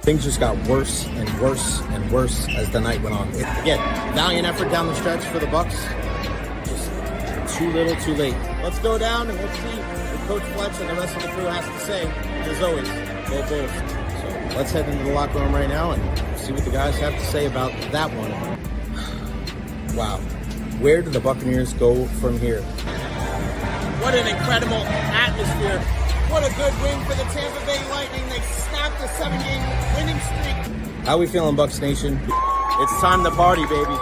things just got worse and worse and worse as the night went on. Again, valiant effort down the stretch for the Bucs. Just too little, too late. Let's go down and let's see what Coach Fletch and the rest of the crew has to say. As always, go Bulls. So let's head into the locker room right now and see what the guys have to say about that one. Wow. Where do the Buccaneers go from here? What an incredible atmosphere. What a good win for the Tampa Bay Lightning. They snapped a 7-game winning streak. How we feeling, Bucs Nation? It's time to party, baby.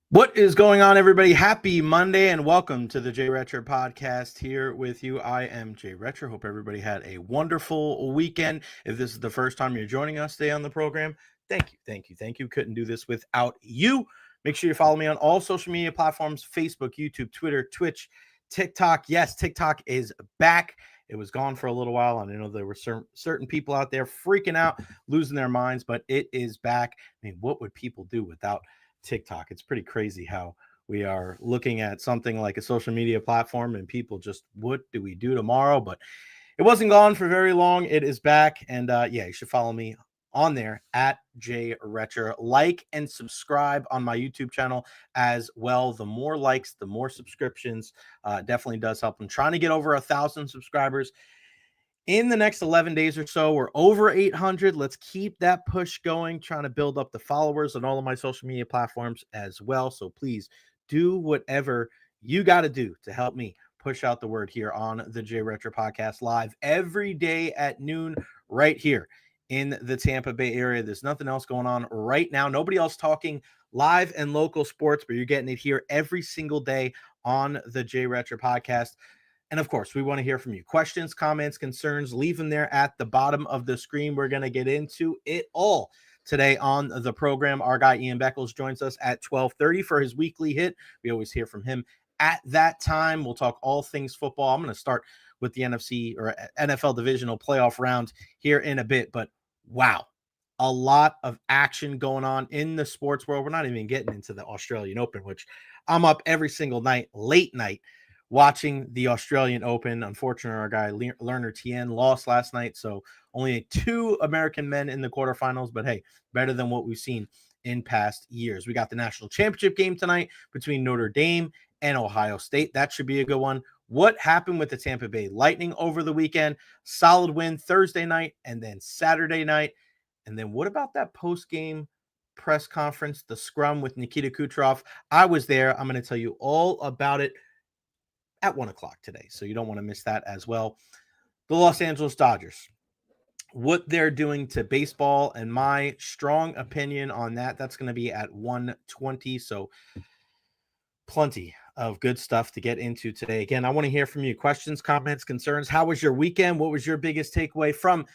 What is going on, everybody? Happy Monday and welcome to the Recher podcast. Here with you, I am Jay Recher. Hope everybody had a wonderful weekend. If this is the first time you're joining us today on the program, thank you. Couldn't do this without you. Make sure you follow me on all social media platforms: Facebook, YouTube, Twitter, Twitch, TikTok. Yes, TikTok is back. It was gone for a little while, and I know there were certain people out there freaking out, losing their minds, but it is back. I mean, what would people do without TikTok? It's pretty crazy how we are looking at something like a social media platform and people just, what do we do tomorrow? But it wasn't gone for very long. It is back. And yeah, you should follow me on there at Recher. Like and subscribe on my YouTube channel as well. The more likes, the more subscriptions, definitely does help. I'm trying to get over 1,000 subscribers in the next 11 days or so. We're over 800. Let's keep that push going, trying to build up the followers on all of my social media platforms as well. So please do whatever you got to do to help me push out the word here on the Recher podcast, live every day at noon right here in the Tampa Bay area. There's nothing else going on right now. Nobody else talking live and local sports, but you're getting it here every single day on the Recher podcast. And of course, we want to hear from you. Questions, comments, concerns, leave them there at the bottom of the screen. We're going to get into it all today on the program. Our guy Ian Beckles joins us at 12:30 for his weekly hit. We always hear from him at that time. We'll talk all things football. I'm going to start with the NFC or NFL Divisional Playoff round here in a bit. But wow, a lot of action going on in the sports world. We're not even getting into the Australian Open, which I'm up every single night, late night, watching the Australian Open. Unfortunately, our guy Lerner Tien lost last night, so only 2 American men in the quarterfinals, but hey, better than what we've seen in past years. We got the national championship game tonight between Notre Dame and Ohio State. That should be a good one. What happened with the Tampa Bay Lightning over the weekend? Solid win Thursday night and then Saturday night. And then what about that post-game press conference, the scrum with Nikita Kucherov? I was there. I'm going to tell you all about it at 1 o'clock today, so you don't want to miss that as well. The Los Angeles Dodgers, what they're doing to baseball, and my strong opinion on that's going to be at 1:20, so plenty of good stuff to get into today. Again, I want to hear from you. Questions, comments, concerns. How was your weekend? What was your biggest takeaway from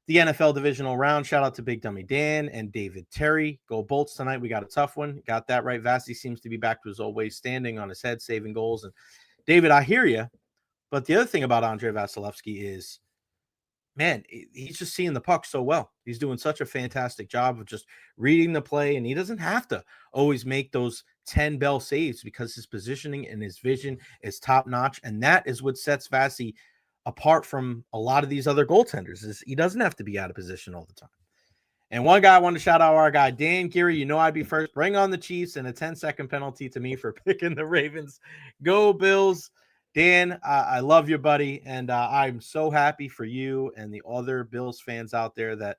the NFL divisional round? Shout out to Big Dummy Dan and David Terry. Go Bolts tonight. We got a tough one. Got that right. Vasi seems to be back to his old ways, standing on his head, saving goals. And David, I hear you, but the other thing about Andrei Vasilevsky is, man, he's just seeing the puck so well. He's doing such a fantastic job of just reading the play, and he doesn't have to always make those 10-bell saves because his positioning and his vision is top-notch, and that is what sets Vasi apart from a lot of these other goaltenders, is he doesn't have to be out of position all the time. And one guy I wanted to shout out, our guy, Dan Geary. You know I'd be first. Bring on the Chiefs, and a 10-second penalty to me for picking the Ravens. Go Bills. Dan, I love you, buddy. And I'm so happy for you and the other Bills fans out there that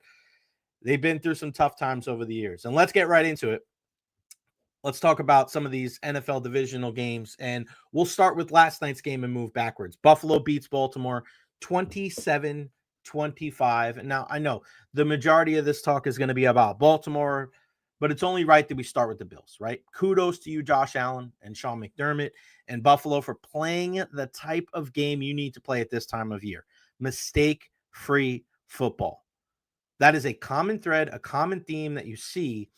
they've been through some tough times over the years. And let's get right into it. Let's talk about some of these NFL divisional games. And we'll start with last night's game and move backwards. Buffalo beats Baltimore 27-25. And now I know the majority of this talk is going to be about Baltimore, but it's only right that we start with the Bills, right? Kudos to you, Josh Allen and Sean McDermott and Buffalo, for playing the type of game you need to play at this time of year. Mistake-free football. That is a common thread, a common theme that you see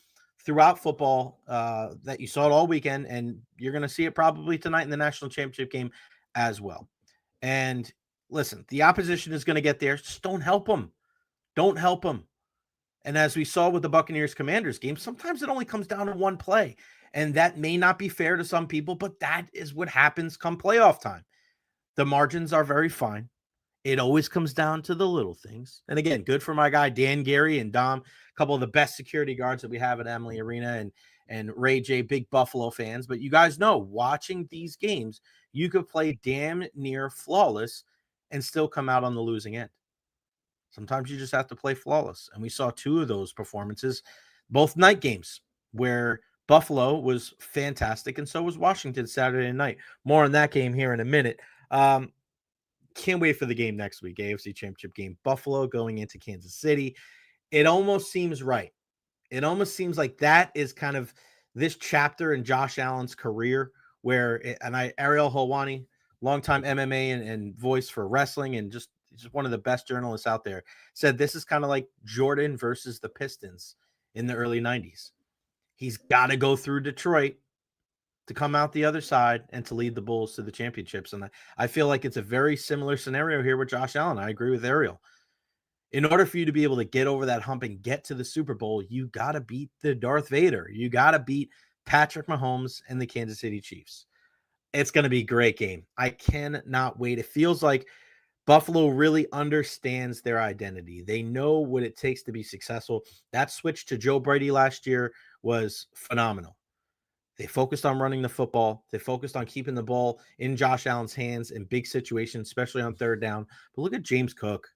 throughout football, that you saw it all weekend, and you're going to see it probably tonight in the national championship game as well. And listen, the opposition is going to get there. Just don't help them. Don't help them. And as we saw with the Buccaneers Commanders game, sometimes it only comes down to one play. And that may not be fair to some people, but that is what happens come playoff time. The margins are very fine. It always comes down to the little things. And again, good for my guy, Dan Gary and Dom, a couple of the best security guards that we have at Emily Arena, and Ray J, big Buffalo fans. But you guys know, watching these games, you could play damn near flawless and still come out on the losing end. Sometimes you just have to play flawless. And we saw two of those performances, both night games, where Buffalo was fantastic, and so was Washington Saturday night. More on that game here in a minute. Can't wait for the game next week, AFC Championship game. Buffalo going into Kansas City. It almost seems right. It almost seems like that is kind of this chapter in Josh Allen's career where, Ariel Helwani, longtime MMA and voice for wrestling and just one of the best journalists out there, said this is kind of like Jordan versus the Pistons in the early 90s. He's got to go through Detroit to come out the other side and to lead the Bulls to the championships. And I feel like it's a very similar scenario here with Josh Allen. I agree with Ariel. In order for you to be able to get over that hump and get to the Super Bowl, you got to beat the Darth Vader. You got to beat Patrick Mahomes and the Kansas City Chiefs. It's going to be a great game. I cannot wait. It feels like Buffalo really understands their identity. They know what it takes to be successful. That switch to Joe Brady last year was phenomenal. They focused on running the football. They focused on keeping the ball in Josh Allen's hands in big situations, especially on third down. But look at James Cook.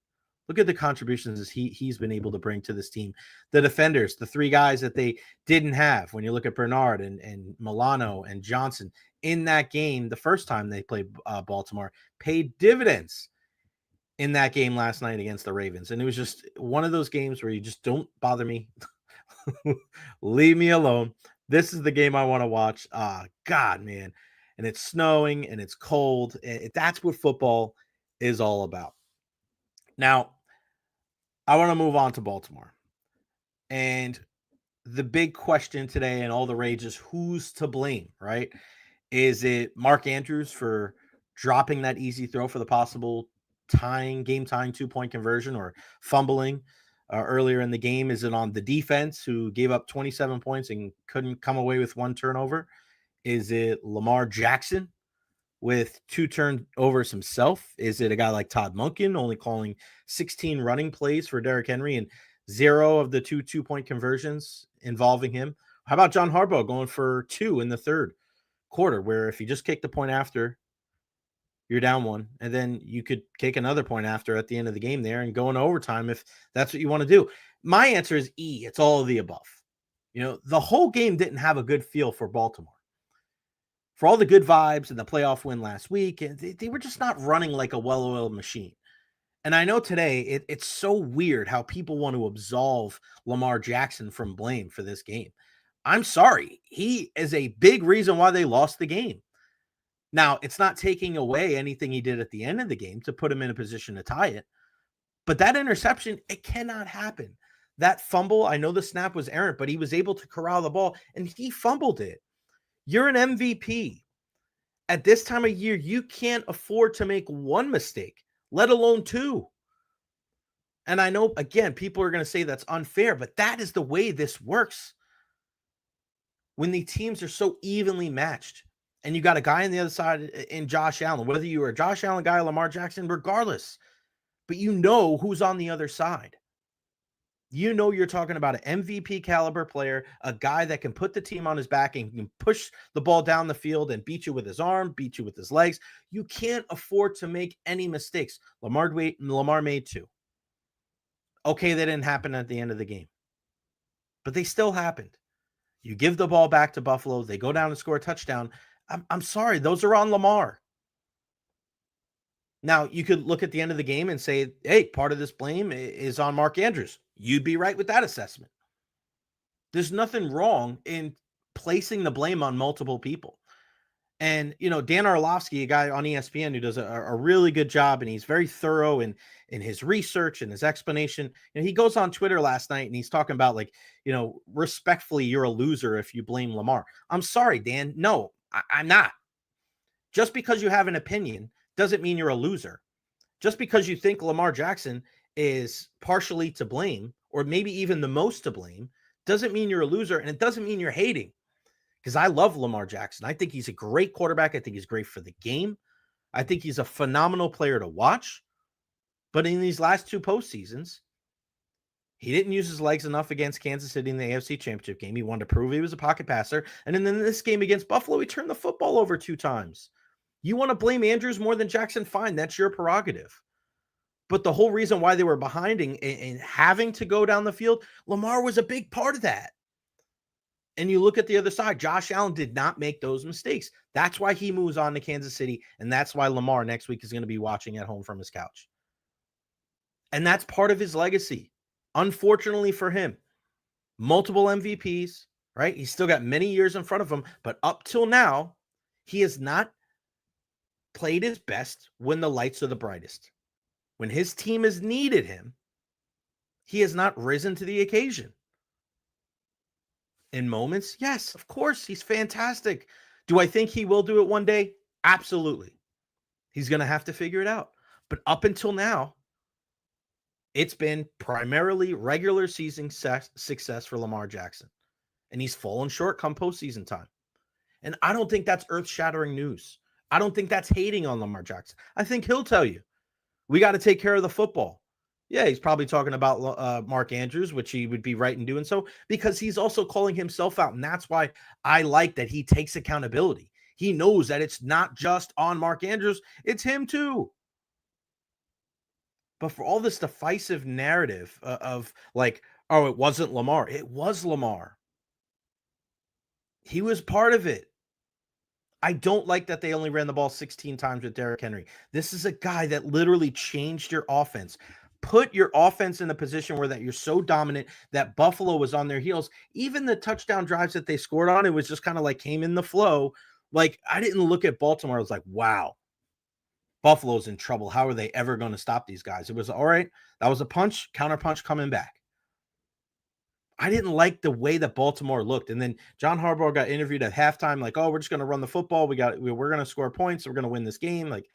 Look at the contributions he's been able to bring to this team. The defenders, the three guys that they didn't have, when you look at Bernard and Milano and Johnson in that game, the first time they played Baltimore, paid dividends in that game last night against the Ravens. And it was just one of those games where you just don't bother me. Leave me alone. This is the game I want to watch. God, man. And it's snowing and it's cold. That's what football is all about. Now, I want to move on to Baltimore. And the big question today and all the rage is who's to blame, right? Is it Mark Andrews for dropping that easy throw for the possible game-tying 2-point conversion or fumbling earlier in the game? Is it on the defense who gave up 27 points and couldn't come away with one turnover? Is it Lamar Jackson with 2 turnovers himself? Is it a guy like Todd Monken only calling 16 running plays for Derrick Henry and 0 of the 2-point conversions involving him? How about John Harbaugh going for 2 in the third quarter, where if you just kick the point after, you're down 1, and then you could kick another point after at the end of the game there and go into overtime if that's what you want to do? My answer is E. It's all of the above. The whole game didn't have a good feel for Baltimore. For all the good vibes and the playoff win last week, they were just not running like a well-oiled machine. And I know today it's so weird how people want to absolve Lamar Jackson from blame for this game. I'm sorry. He is a big reason why they lost the game. Now, it's not taking away anything he did at the end of the game to put him in a position to tie it. But that interception, it cannot happen. That fumble, I know the snap was errant, but he was able to corral the ball, and he fumbled it. You're an MVP. At this time of year, you can't afford to make one mistake, let alone 2. And I know, again, people are going to say that's unfair, but that is the way this works. When the teams are so evenly matched, and you got a guy on the other side in Josh Allen, whether you are a Josh Allen guy or Lamar Jackson, regardless, but you know who's on the other side. You're talking about an MVP caliber player, a guy that can put the team on his back and can push the ball down the field and beat you with his arm, beat you with his legs. You can't afford to make any mistakes. Lamar made 2. Okay, they didn't happen at the end of the game, but they still happened. You give the ball back to Buffalo. They go down and score a touchdown. I'm sorry. Those are on Lamar. Now, you could look at the end of the game and say, hey, part of this blame is on Mark Andrews. You'd be right with that assessment. There's nothing wrong in placing the blame on multiple people. And, Dan Orlovsky, a guy on ESPN who does a really good job, and he's very thorough in his research and his explanation. And he goes on Twitter last night and he's talking about, respectfully, you're a loser if you blame Lamar. I'm sorry, Dan. No, I'm not. Just because you have an opinion doesn't mean you're a loser. Just because you think Lamar Jackson is partially to blame or maybe even the most to blame, doesn't mean you're a loser, and it doesn't mean you're hating. Because I love Lamar Jackson. I think he's a great quarterback. I think he's great for the game. I think he's a phenomenal player to watch. But in these last two postseasons, he didn't use his legs enough against Kansas City in the AFC Championship game. He wanted to prove he was a pocket passer. And then in this game against Buffalo, he turned the football over 2 times. You want to blame Andrews more than Jackson? Fine, that's your prerogative. But the whole reason why they were behind and having to go down the field, Lamar was a big part of that. And you look at the other side, Josh Allen did not make those mistakes. That's why he moves on to Kansas City, and that's why Lamar next week is going to be watching at home from his couch. And that's part of his legacy. Unfortunately for him, multiple MVPs, right? He's still got many years in front of him, but up till now, he has not played his best when the lights are the brightest. When his team has needed him, he has not risen to the occasion. In moments, yes, of course, he's fantastic. Do I think he will do it one day? Absolutely. He's going to have to figure it out. But up until now, it's been primarily regular season success for Lamar Jackson. And he's fallen short come postseason time. And I don't think that's earth-shattering news. I don't think that's hating on Lamar Jackson. I think he'll tell you, we got to take care of the football. Yeah, he's probably talking about Mark Andrews, which he would be right in doing so, because he's also calling himself out. And that's why I like that he takes accountability. He knows that it's not just on Mark Andrews, it's him too. But for all this divisive narrative of like, oh, it wasn't Lamar. It was Lamar. He was part of it. I don't like that they only ran the ball 16 times with Derrick Henry. This is a guy that literally changed your offense. Put your offense in a position where that you're so dominant that Buffalo was on their heels. Even the touchdown drives that they scored on, it was just kind of like came in the flow. Like, I didn't look at Baltimore. I was like, wow, Buffalo's in trouble. How are they ever going to stop these guys? It was all right. That was a punch, counter punch coming back. I didn't like the way that Baltimore looked. And then John Harbaugh got interviewed at halftime, like, oh, we're just going to run the football. We're going to score points. We're going to win this game. Like,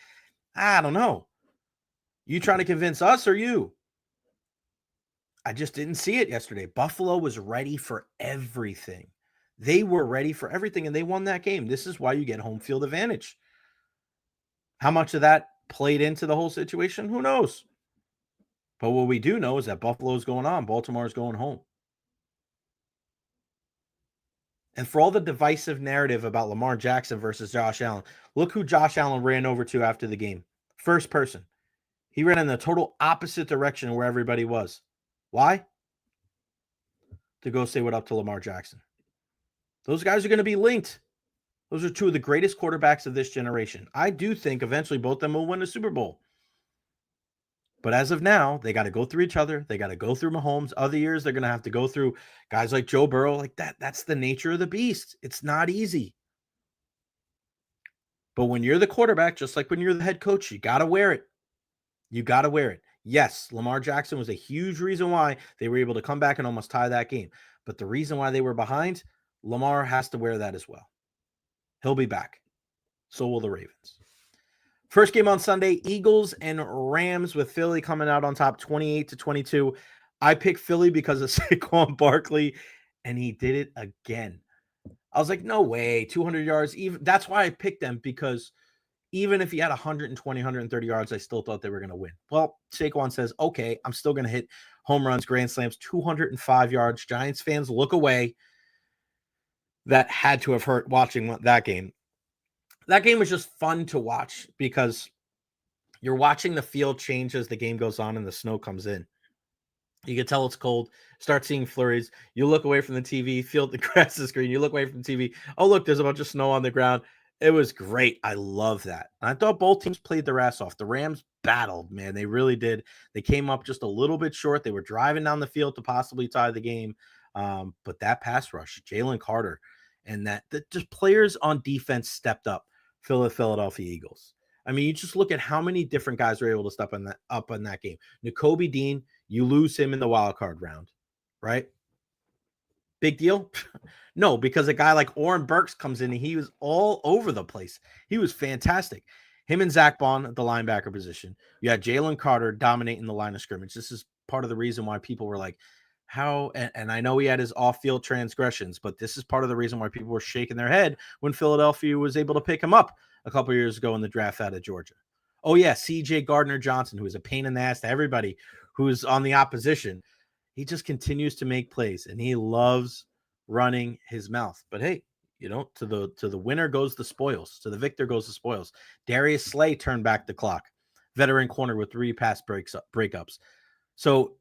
I don't know. You trying to convince us or you? I just didn't see it yesterday. Buffalo was ready for everything. They were ready for everything, and they won that game. This is why you get home field advantage. How much of that played into the whole situation? Who knows? But what we do know is that Buffalo's going on. Baltimore's going home. And for all the divisive narrative about Lamar Jackson versus Josh Allen, look who Josh Allen ran over to after the game. First person. He ran in the total opposite direction where everybody was. Why? To go say what up to Lamar Jackson. Those guys are going to be linked. Those are two of the greatest quarterbacks of this generation. I do think eventually both of them will win a Super Bowl. But as of now, they got to go through each other. They got to go through Mahomes. Other years, they're going to have to go through guys like Joe Burrow. Like that. That's the nature of the beast. It's not easy. But when you're the quarterback, just like when you're the head coach, you got to wear it. You got to wear it. Yes, Lamar Jackson was a huge reason why they were able to come back and almost tie that game. But the reason why they were behind, Lamar has to wear that as well. He'll be back. So will the Ravens. First game on Sunday, Eagles and Rams with Philly coming out on top 28-22. I picked Philly because of Saquon Barkley, and he did it again. I was like, no way, 200 yards. Even that's why I picked them, because even if he had 120, 130 yards, I still thought they were going to win. Well, Saquon says, okay, I'm still going to hit home runs, grand slams, 205 yards. Giants fans look away. That had to have hurt watching that game. That game was just fun to watch because you're watching the field change as the game goes on and the snow comes in. You can tell it's cold, start seeing flurries. You look away from the TV, feel the grass is green. You look away from the TV. Oh, look, there's a bunch of snow on the ground. It was great. I love that. I thought both teams played their ass off. The Rams battled, man. They really did. They came up just a little bit short. They were driving down the field to possibly tie the game. But that pass rush, Jalen Carter, and that just players on defense stepped up for the Philadelphia Eagles. I mean, you just look at how many different guys were able to step up in that game. Nakobe Dean, you lose him in the wild card round, right? Big deal? No, because a guy like Oren Burks comes in and he was all over the place. He was fantastic. Him and Zach Bond at the linebacker position. You had Jalen Carter dominating the line of scrimmage. This is part of the reason why people were like, How, and I know he had his off-field transgressions, but this is part of the reason why people were shaking their head when Philadelphia was able to pick him up a couple years ago in the draft out of Georgia. Oh yeah, C.J. Gardner-Johnson, who is a pain in the ass to everybody who's on the opposition. He just continues to make plays, and he loves running his mouth. But hey, to the winner goes the spoils. To the victor goes the spoils. Darius Slay turned back the clock. Veteran corner with 3 pass breakups. So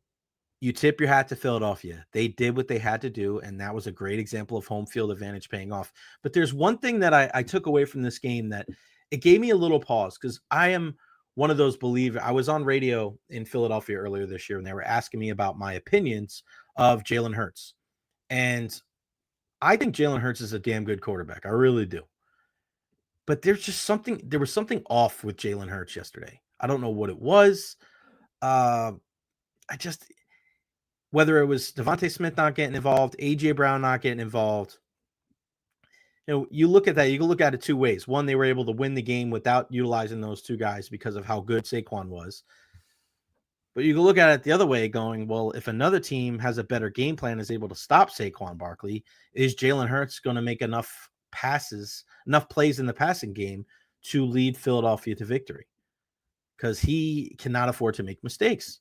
you tip your hat to Philadelphia. They did what they had to do, and that was a great example of home field advantage paying off. But there's one thing that I took away from this game that it gave me a little pause, because I am one of those believers. I was on radio in Philadelphia earlier this year, and they were asking me about my opinions of Jalen Hurts. And I think Jalen Hurts is a damn good quarterback. I really do. But there was something off with Jalen Hurts yesterday. I don't know what it was. Whether it was Devontae Smith not getting involved, A.J. Brown not getting involved, you look at that, you can look at it 2 ways. One, they were able to win the game without utilizing those 2 guys because of how good Saquon was. But you can look at it the other way going, well, if another team has a better game plan, is able to stop Saquon Barkley, is Jalen Hurts going to make enough plays in the passing game to lead Philadelphia to victory? Because he cannot afford to make mistakes.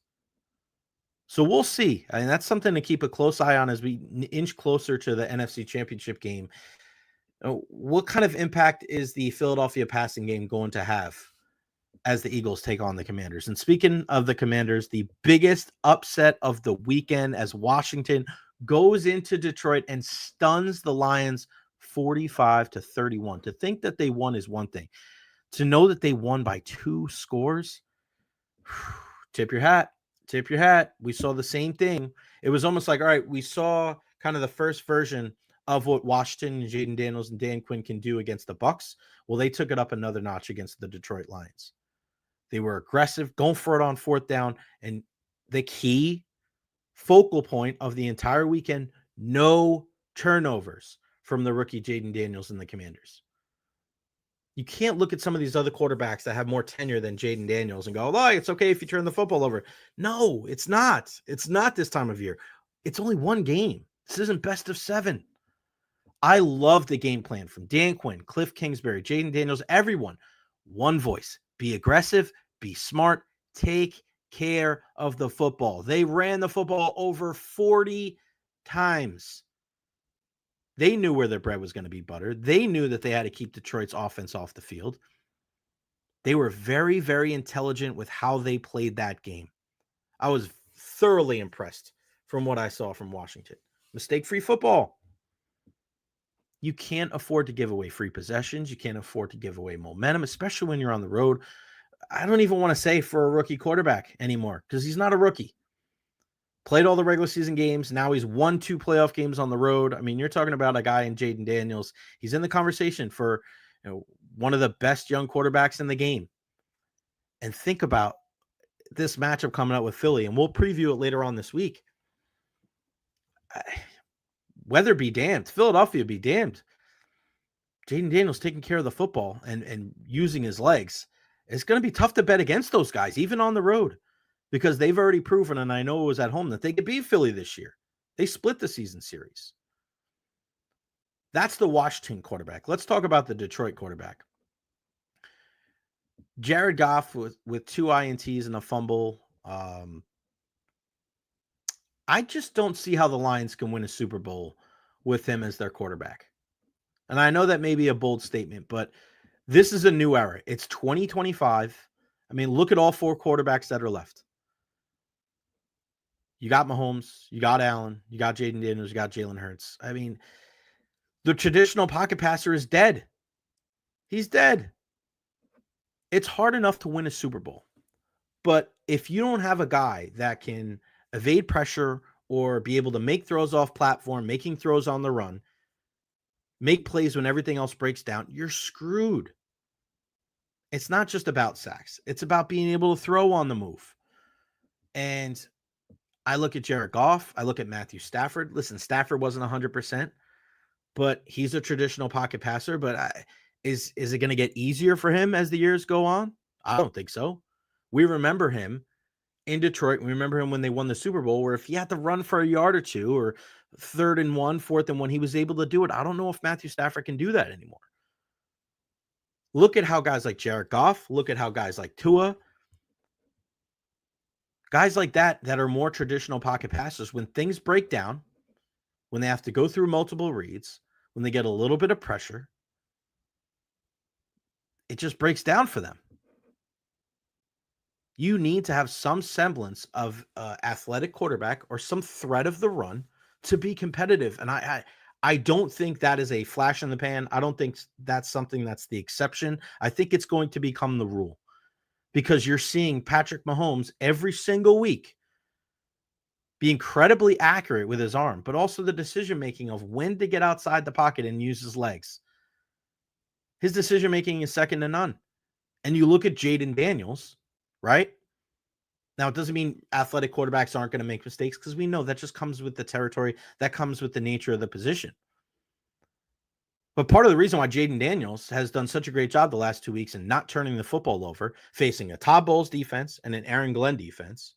So we'll see. I mean, that's something to keep a close eye on as we inch closer to the NFC Championship game. What kind of impact is the Philadelphia passing game going to have as the Eagles take on the Commanders? And speaking of the Commanders, the biggest upset of the weekend as Washington goes into Detroit and stuns the Lions 45-31. To think that they won is one thing. To know that they won by 2 scores, tip your hat. Tip your hat. We saw the same thing. It was almost like, all right, we saw kind of the first version of what Washington and Jayden Daniels and Dan Quinn can do against the Bucs. Well, they took it up another notch against the Detroit Lions. They were aggressive, going for it on 4th down, and the key focal point of the entire weekend, no turnovers from the rookie Jayden Daniels and the Commanders. You can't look at some of these other quarterbacks that have more tenure than Jayden Daniels and go, oh, it's okay if you turn the football over. No, it's not. It's not this time of year. It's only 1 game. This isn't best of 7. I love the game plan from Dan Quinn, Cliff Kingsbury, Jayden Daniels, everyone. One voice. Be aggressive, be smart, take care of the football. They ran the football over 40 times. They knew where their bread was going to be buttered. They knew that they had to keep Detroit's offense off the field. They were very, very intelligent with how they played that game. I was thoroughly impressed from what I saw from Washington. Mistake-free football. You can't afford to give away free possessions. You can't afford to give away momentum, especially when you're on the road. I don't even want to say for a rookie quarterback anymore, because he's not a rookie. Played all the regular season games. Now he's won 2 playoff games on the road. I mean, you're talking about a guy in Jayden Daniels. He's in the conversation for one of the best young quarterbacks in the game. And think about this matchup coming up with Philly, and we'll preview it later on this week. Weather be damned. Philadelphia be damned. Jayden Daniels taking care of the football and using his legs. It's going to be tough to bet against those guys, even on the road, because they've already proven, and I know it was at home, that they could beat Philly this year. They split the season series. That's the Washington quarterback. Let's talk about the Detroit quarterback. Jared Goff with 2 INTs and a fumble. I just don't see how the Lions can win a Super Bowl with him as their quarterback. And I know that may be a bold statement, but this is a new era. It's 2025. I mean, look at all 4 quarterbacks that are left. You got Mahomes, you got Allen, you got Jayden Daniels, you got Jalen Hurts. I mean, the traditional pocket passer is dead. He's dead. It's hard enough to win a Super Bowl. But if you don't have a guy that can evade pressure or be able to make throws off platform, making throws on the run, make plays when everything else breaks down, you're screwed. It's not just about sacks. It's about being able to throw on the move. And I look at Jared Goff. I look at Matthew Stafford. Listen, Stafford wasn't 100%, but he's a traditional pocket passer. But is it going to get easier for him as the years go on? I don't think so. We remember him in Detroit. We remember him when they won the Super Bowl, where if he had to run for a yard or two or 3rd and 1, 4th and 1, he was able to do it. I don't know if Matthew Stafford can do that anymore. Look at how guys like Jared Goff, look at how guys like Tua, guys like that are more traditional pocket passers, when things break down, when they have to go through multiple reads, when they get a little bit of pressure, it just breaks down for them. You need to have some semblance of athletic quarterback or some threat of the run to be competitive. And I don't think that is a flash in the pan. I don't think that's something that's the exception. I think it's going to become the rule, because you're seeing Patrick Mahomes every single week be incredibly accurate with his arm, but also the decision-making of when to get outside the pocket and use his legs. His decision-making is second to none. And you look at Jayden Daniels, right? Now, it doesn't mean athletic quarterbacks aren't going to make mistakes, because we know that just comes with the territory. That comes with the nature of the position. But part of the reason why Jayden Daniels has done such a great job the last 2 weeks in not turning the football over, facing a Todd Bowles defense and an Aaron Glenn defense,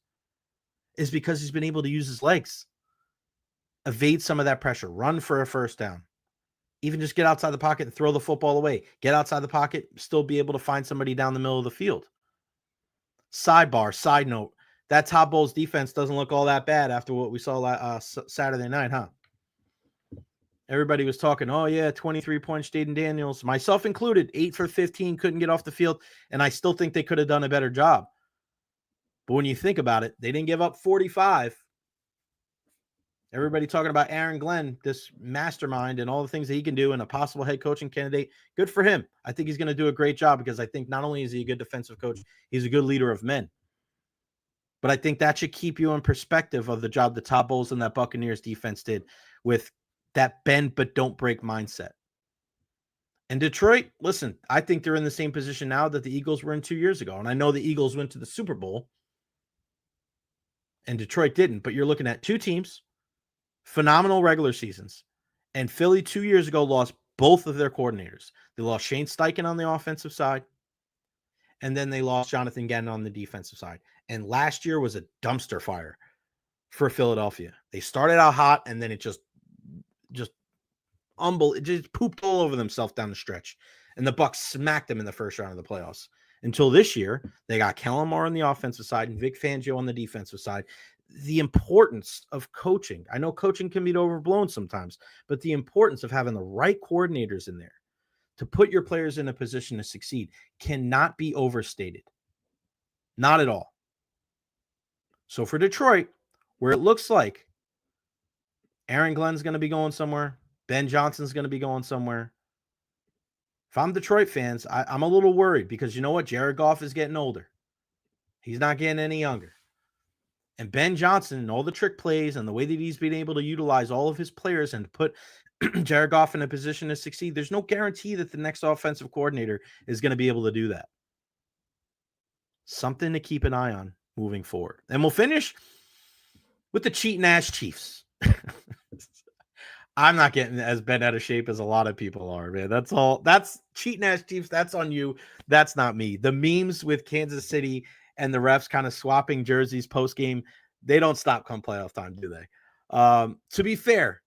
is because he's been able to use his legs, evade some of that pressure, run for a first down, even just get outside the pocket and throw the football away. Get outside the pocket, still be able to find somebody down the middle of the field. Sidebar, side note, that Todd Bowles defense doesn't look all that bad after what we saw Saturday night, huh? Everybody was talking, oh, yeah, 23 points, Jayden Daniels, myself included, 8 for 15, couldn't get off the field, and I still think they could have done a better job. But when you think about it, they didn't give up 45. Everybody talking about Aaron Glenn, this mastermind, and all the things that he can do, and a possible head coaching candidate. Good for him. I think he's going to do a great job, because I think not only is he a good defensive coach, he's a good leader of men. But I think that should keep you in perspective of the job the Todd Bowles and that Buccaneers defense did with that bend but don't break mindset. And Detroit, listen, I think they're in the same position now that the Eagles were in 2 years ago. And I know the Eagles went to the Super Bowl and Detroit didn't, but you're looking at two teams, phenomenal regular seasons. And Philly 2 years ago lost both of their coordinators. They lost Shane Steichen on the offensive side, and then they lost Jonathan Gannon on the defensive side. And last year was a dumpster fire for Philadelphia. They started out hot, and then it just pooped all over themselves down the stretch. And the Bucs smacked them in the first round of the playoffs. Until this year, they got Kellen Moore on the offensive side and Vic Fangio on the defensive side. The importance of coaching. I know coaching can be overblown sometimes, but the importance of having the right coordinators in there to put your players in a position to succeed cannot be overstated. Not at all. So for Detroit, where it looks like Aaron Glenn's going to be going somewhere, Ben Johnson's going to be going somewhere. If I'm Detroit fans, I'm a little worried, because you know what? Jared Goff is getting older. He's not getting any younger. And Ben Johnson and all the trick plays and the way that he's been able to utilize all of his players and put Jared Goff in a position to succeed, there's no guarantee that the next offensive coordinator is going to be able to do that. Something to keep an eye on moving forward. And we'll finish with the cheating ass Chiefs. I'm not getting as bent out of shape as a lot of people are, man. That's all. That's cheating ass Chiefs. That's on you. That's not me. The memes with Kansas City and the refs kind of swapping jerseys post game, they don't stop come playoff time, do they? To be fair,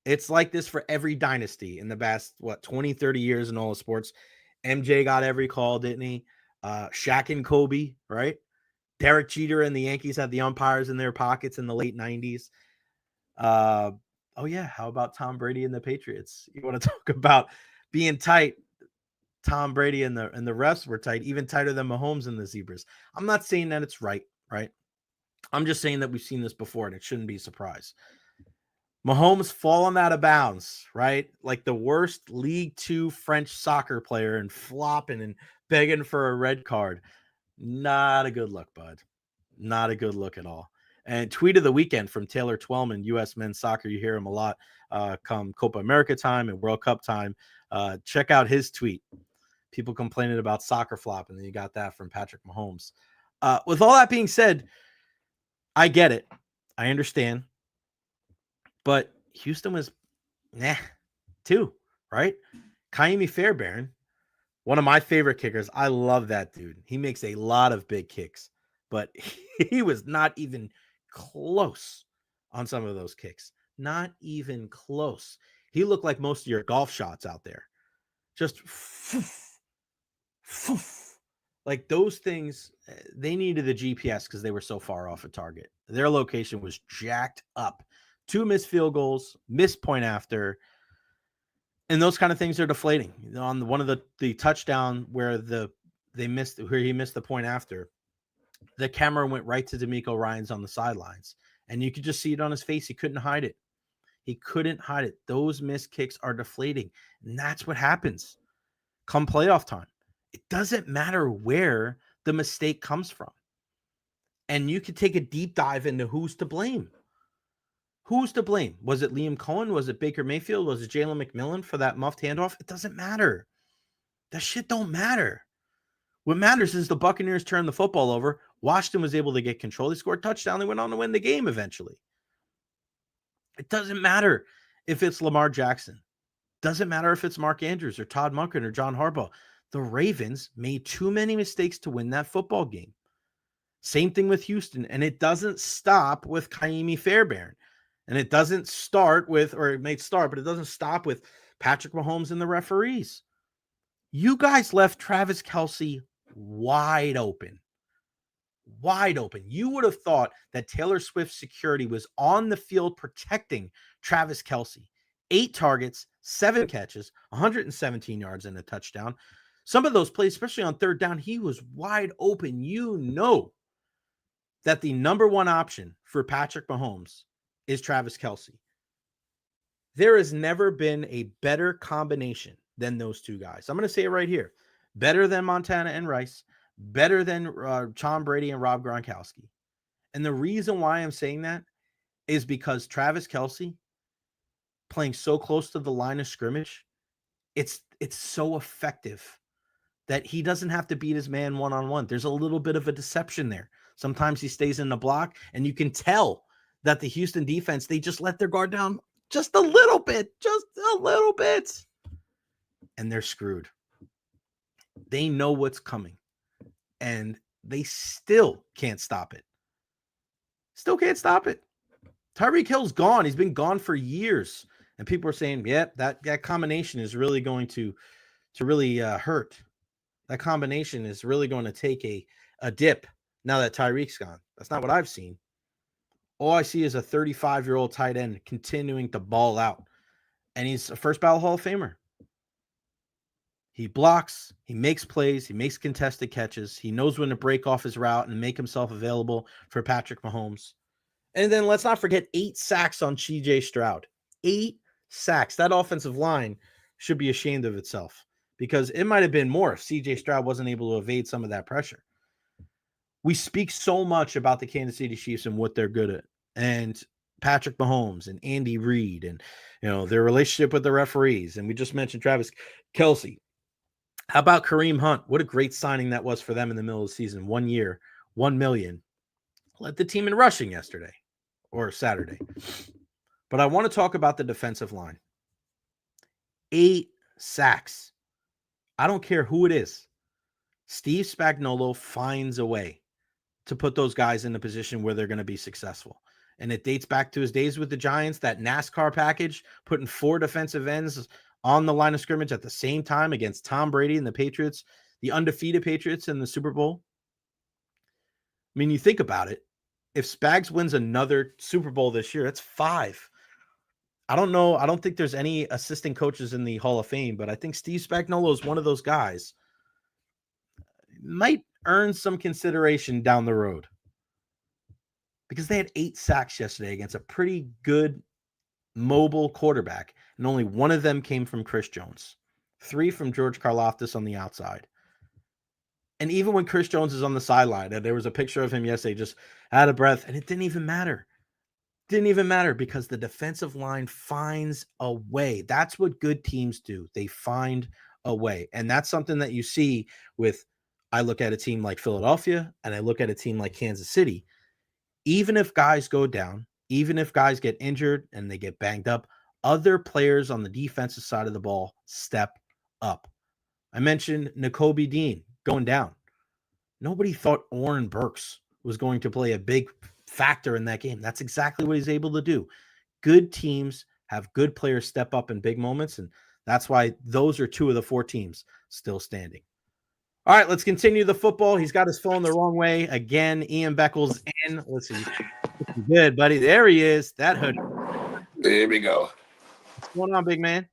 it's like this for every dynasty in the past, 20, 30 years in all of sports. MJ got every call, didn't he? Shaq and Kobe, right? Derek Jeter and the Yankees had the umpires in their pockets in the late 90s. Oh, yeah. How about Tom Brady and the Patriots? You want to talk about being tight? Tom Brady and the refs were tight, even tighter than Mahomes and the Zebras. I'm not saying that it's right? I'm just saying that we've seen this before, and it shouldn't be a surprise. Mahomes falling out of bounds, right? Like the worst League Two French soccer player, and flopping and begging for a red card. Not a good look, bud. Not a good look at all. And tweet of the weekend from Taylor Twellman, U.S. men's soccer. You hear him a lot come Copa America time and World Cup time. Check out his tweet. People complaining about soccer flop, and then you got that from Patrick Mahomes. With all that being said, I get it. I understand. But Houston was too, right? Kaimi Fairbairn, one of my favorite kickers. I love that dude. He makes a lot of big kicks. but he was not even close on some of those kicks. Not even close. He looked like most of your golf shots out there. Just like those things, they needed the GPS because they were so far off a target. Their location was jacked up. 2 missed field goals, missed point after, and those kind of things are deflating. On one of the touchdown where he missed the point after, the camera went right to D'Amico Ryans on the sidelines, and you could just see it on his face. He couldn't hide it. He couldn't hide it. Those missed kicks are deflating, and that's what happens come playoff time. It doesn't matter where the mistake comes from. And you could take a deep dive into who's to blame. Who's to blame? Was it Liam Cohen? Was it Baker Mayfield? Was it Jalen McMillan for that muffed handoff? It doesn't matter. That shit don't matter. What matters is the Buccaneers turned the football over. Washington was able to get control. They scored a touchdown. They went on to win the game eventually. It doesn't matter if it's Lamar Jackson. Doesn't matter if it's Mark Andrews or Todd Monken or John Harbaugh. The Ravens made too many mistakes to win that football game. Same thing with Houston. And it doesn't stop with Kaimi Fairbairn. And it doesn't start with, or it may start, but it doesn't stop with Patrick Mahomes and the referees. You guys left Travis Kelce wide open. Wide open. You would have thought that Taylor Swift's security was on the field protecting Travis Kelce. 8 targets, 7 catches, 117 yards and a touchdown. Some of those plays, especially on third down, he was wide open. You know that the number one option for Patrick Mahomes is Travis Kelce. There has never been a better combination than those two guys. I'm going to say it right here. Better than Montana and Rice. Better than Tom Brady and Rob Gronkowski. And the reason why I'm saying that is because Travis Kelce, playing so close to the line of scrimmage, it's so effective that he doesn't have to beat his man one-on-one. There's a little bit of a deception there. Sometimes he stays in the block, and you can tell that the Houston defense, they just let their guard down just a little bit, and they're screwed. They know what's coming, and they still can't stop it. Still can't stop it. Tyreek Hill's gone. He's been gone for years. And people are saying, yeah, that combination is really going to really hurt. That combination is really going to take a dip now that Tyreek's gone. That's not what I've seen. All I see is a 35-year-old tight end continuing to ball out. And he's a first ballot Hall of Famer. He blocks, he makes plays, he makes contested catches. He knows when to break off his route and make himself available for Patrick Mahomes. And then let's not forget 8 sacks on C.J. Stroud. 8 sacks. That offensive line should be ashamed of itself because it might have been more if C.J. Stroud wasn't able to evade some of that pressure. We speak so much about the Kansas City Chiefs and what they're good at, and Patrick Mahomes and Andy Reid and their relationship with the referees. And we just mentioned Travis Kelce. How about Kareem Hunt? What a great signing that was for them in the middle of the season. 1 year, $1 million. Led the team in rushing yesterday or Saturday. But I want to talk about the defensive line. 8 sacks. I don't care who it is. Steve Spagnuolo finds a way to put those guys in a position where they're going to be successful. And it dates back to his days with the Giants, that NASCAR package, putting 4 defensive ends on the line of scrimmage at the same time against Tom Brady and the Patriots, the undefeated Patriots in the Super Bowl. I mean, you think about it. If Spags wins another Super Bowl this year, that's 5. I don't know. I don't think there's any assistant coaches in the Hall of Fame, but I think Steve Spagnuolo is one of those guys. Might earn some consideration down the road because they had 8 sacks yesterday against a pretty good mobile quarterback, and only 1 of them came from Chris Jones. 3 from George Karlaftis on the outside. And even when Chris Jones is on the sideline, and there was a picture of him yesterday just out of breath, and it didn't even matter. Didn't even matter because the defensive line finds a way. That's what good teams do. They find a way. And that's something that you see with, I look at a team like Philadelphia and I look at a team like Kansas City. Even if guys go down, even if guys get injured and they get banged up, other players on the defensive side of the ball step up. I mentioned Nakobe Dean going down. Nobody thought Oren Burks was going to play a big factor in that game. That's exactly what he's able to do. Good teams have good players step up in big moments, and that's why those are 2 of the 4 teams still standing. All right, let's continue the football. He's got his phone the wrong way again. Ian Beckles in. Let's see. Good, buddy. There he is. That hood. There we go. What's going on, big man?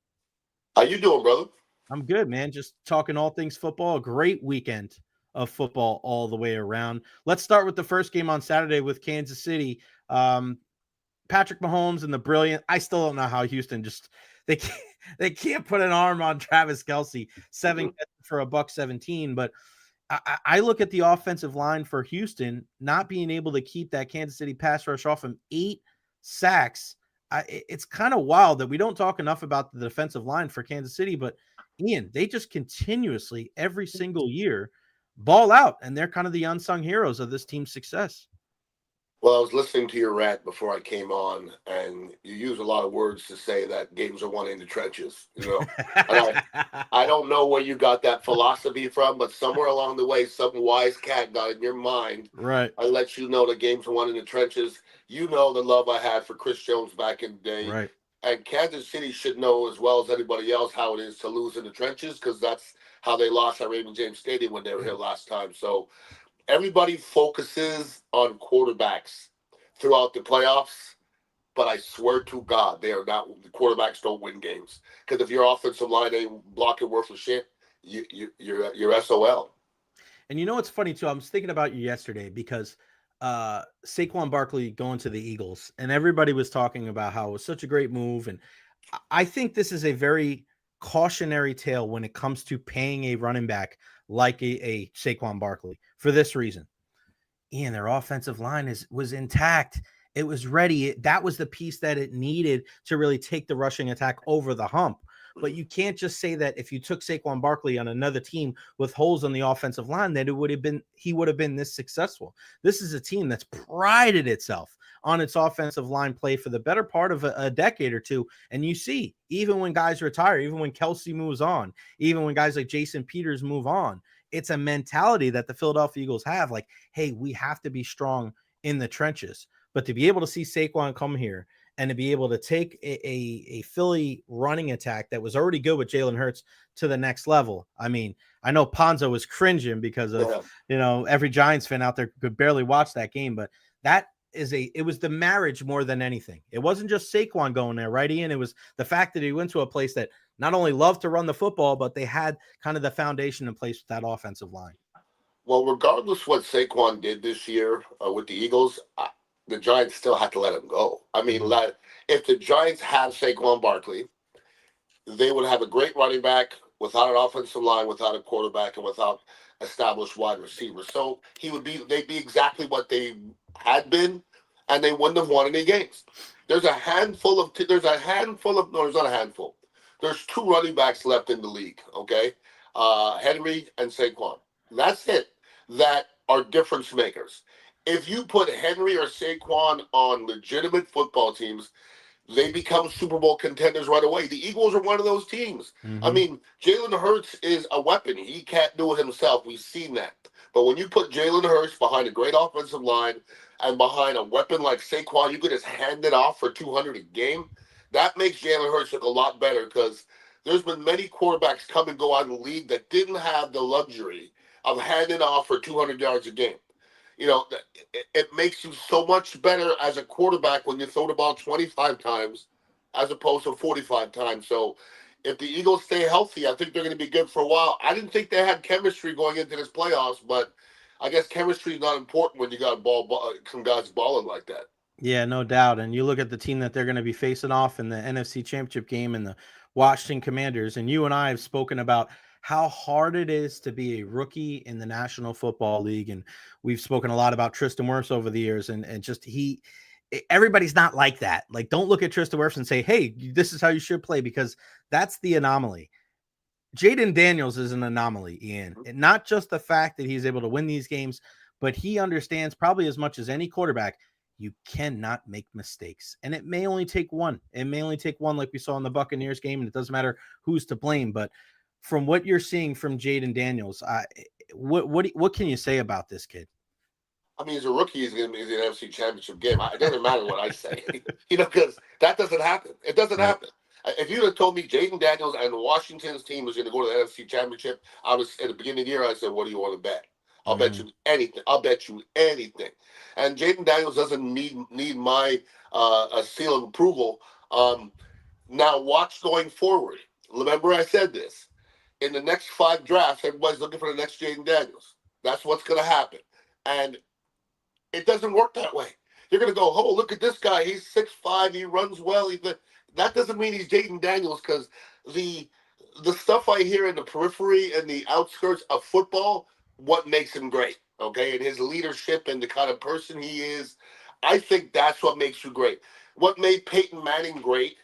How you doing, brother? I'm good, man. Just talking all things football. A great weekend of football all the way around. Let's start with the first game on Saturday with Kansas City. Patrick Mahomes and the brilliant. I still don't know how Houston just they can't put an arm on Travis Kelce. 7 for $117, but I look at the offensive line for Houston not being able to keep that Kansas City pass rush off him. 8 sacks. It's kind of wild that we don't talk enough about the defensive line for Kansas City, but Ian, they just continuously every single year ball out, and they're kind of the unsung heroes of this team's success. Well, I was listening to your rant before I came on, and you use a lot of words to say that games are won in the trenches. I don't know where you got that philosophy from, but somewhere along the way, some wise cat got in your mind. Right. I let you know the games are won in the trenches. You know the love I had for Chris Jones back in the day. Right. And Kansas City should know as well as anybody else how it is to lose in the trenches, because that's how they lost at Raymond James Stadium when they were here last time. So everybody focuses on quarterbacks throughout the playoffs, but I swear to God, they are not. The quarterbacks don't win games, because if your offensive line ain't blocking worth of shit, you're SOL. And you know what's funny too? I was thinking about you yesterday because Saquon Barkley going to the Eagles, and everybody was talking about how it was such a great move, and I think this is a very cautionary tale when it comes to paying a running back like a Saquon Barkley for this reason. Ian, their offensive line was intact. It was ready. That was the piece that it needed to really take the rushing attack over the hump. But you can't just say that if you took Saquon Barkley on another team with holes on the offensive line, that he would have been this successful. This is a team that's prided itself on its offensive line play for the better part of a decade or two. And you see, even when guys retire, even when Kelce moves on, even when guys like Jason Peters move on, it's a mentality that the Philadelphia Eagles have, like, hey, we have to be strong in the trenches. But to be able to see Saquon come here and to be able to take a Philly running attack that was already good with Jalen Hurts to the next level. I mean, I know Ponzo was cringing because of, every Giants fan out there could barely watch that game, but it was the marriage more than anything. It wasn't just Saquon going there, right, Ian? It was the fact that he went to a place that not only loved to run the football, but they had kind of the foundation in place with that offensive line. Well, regardless what Saquon did this year with the Eagles, the Giants still had to let him go. I mean, if the Giants had Saquon Barkley, they would have a great running back without an offensive line, without a quarterback, and without established wide receivers. So they'd be exactly what they had been, and they wouldn't have won any games. There's not a handful. There's 2 running backs left in the league, okay? Henry and Saquon. That's it. That are difference makers. If you put Henry or Saquon on legitimate football teams, they become Super Bowl contenders right away. The Eagles are one of those teams. I mean, Jalen Hurts is a weapon. He can't do it himself. We've seen that. But when you put Jalen Hurts behind a great offensive line and behind a weapon like Saquon, you could just hand it off for 200 a game. That makes Jalen Hurts look a lot better, because there's been many quarterbacks come and go out of the league that didn't have the luxury of handing off for 200 yards a game. It makes you so much better as a quarterback when you throw the ball 25 times as opposed to 45 times. So if the Eagles stay healthy, I think they're going to be good for a while. I didn't think they had chemistry going into this playoffs, but I guess chemistry is not important when you got some guys balling like that. Yeah, no doubt. And you look at the team that they're going to be facing off in the NFC Championship game and the Washington Commanders, and you and I have spoken about how hard it is to be a rookie in the National Football League. And we've spoken a lot about Tristan Wirfs over the years, and just everybody's not like that. Like, don't look at Tristan Wirfs and say, hey, this is how you should play, because that's the anomaly. Jayden Daniels is an anomaly, Ian. And not just the fact that he's able to win these games, but he understands probably as much as any quarterback, you cannot make mistakes. And it may only take one. It may only take one, like we saw in the Buccaneers game, and it doesn't matter who's to blame. But from what you're seeing from Jayden Daniels, what can you say about this kid? I mean, as a rookie, he's going to be in the NFC Championship game. It doesn't matter what I say, because that doesn't happen. It doesn't Right. happen. If you had told me Jayden Daniels and Washington's team was going to go to the NFC Championship, I was at the beginning of the year. I said, "What do you want to bet?" I'll bet you anything. I'll bet you anything. And Jayden Daniels doesn't need my a seal of approval. Now watch going forward. Remember, I said this. In the next 5 drafts, everybody's looking for the next Jayden Daniels. That's what's going to happen. And it doesn't work that way. You're going to go, oh, look at this guy. He's 6'5". He runs well. That doesn't mean he's Jayden Daniels, because the stuff I hear in the periphery and the outskirts of football, what makes him great, okay? And his leadership and the kind of person he is, I think that's what makes you great. What made Peyton Manning great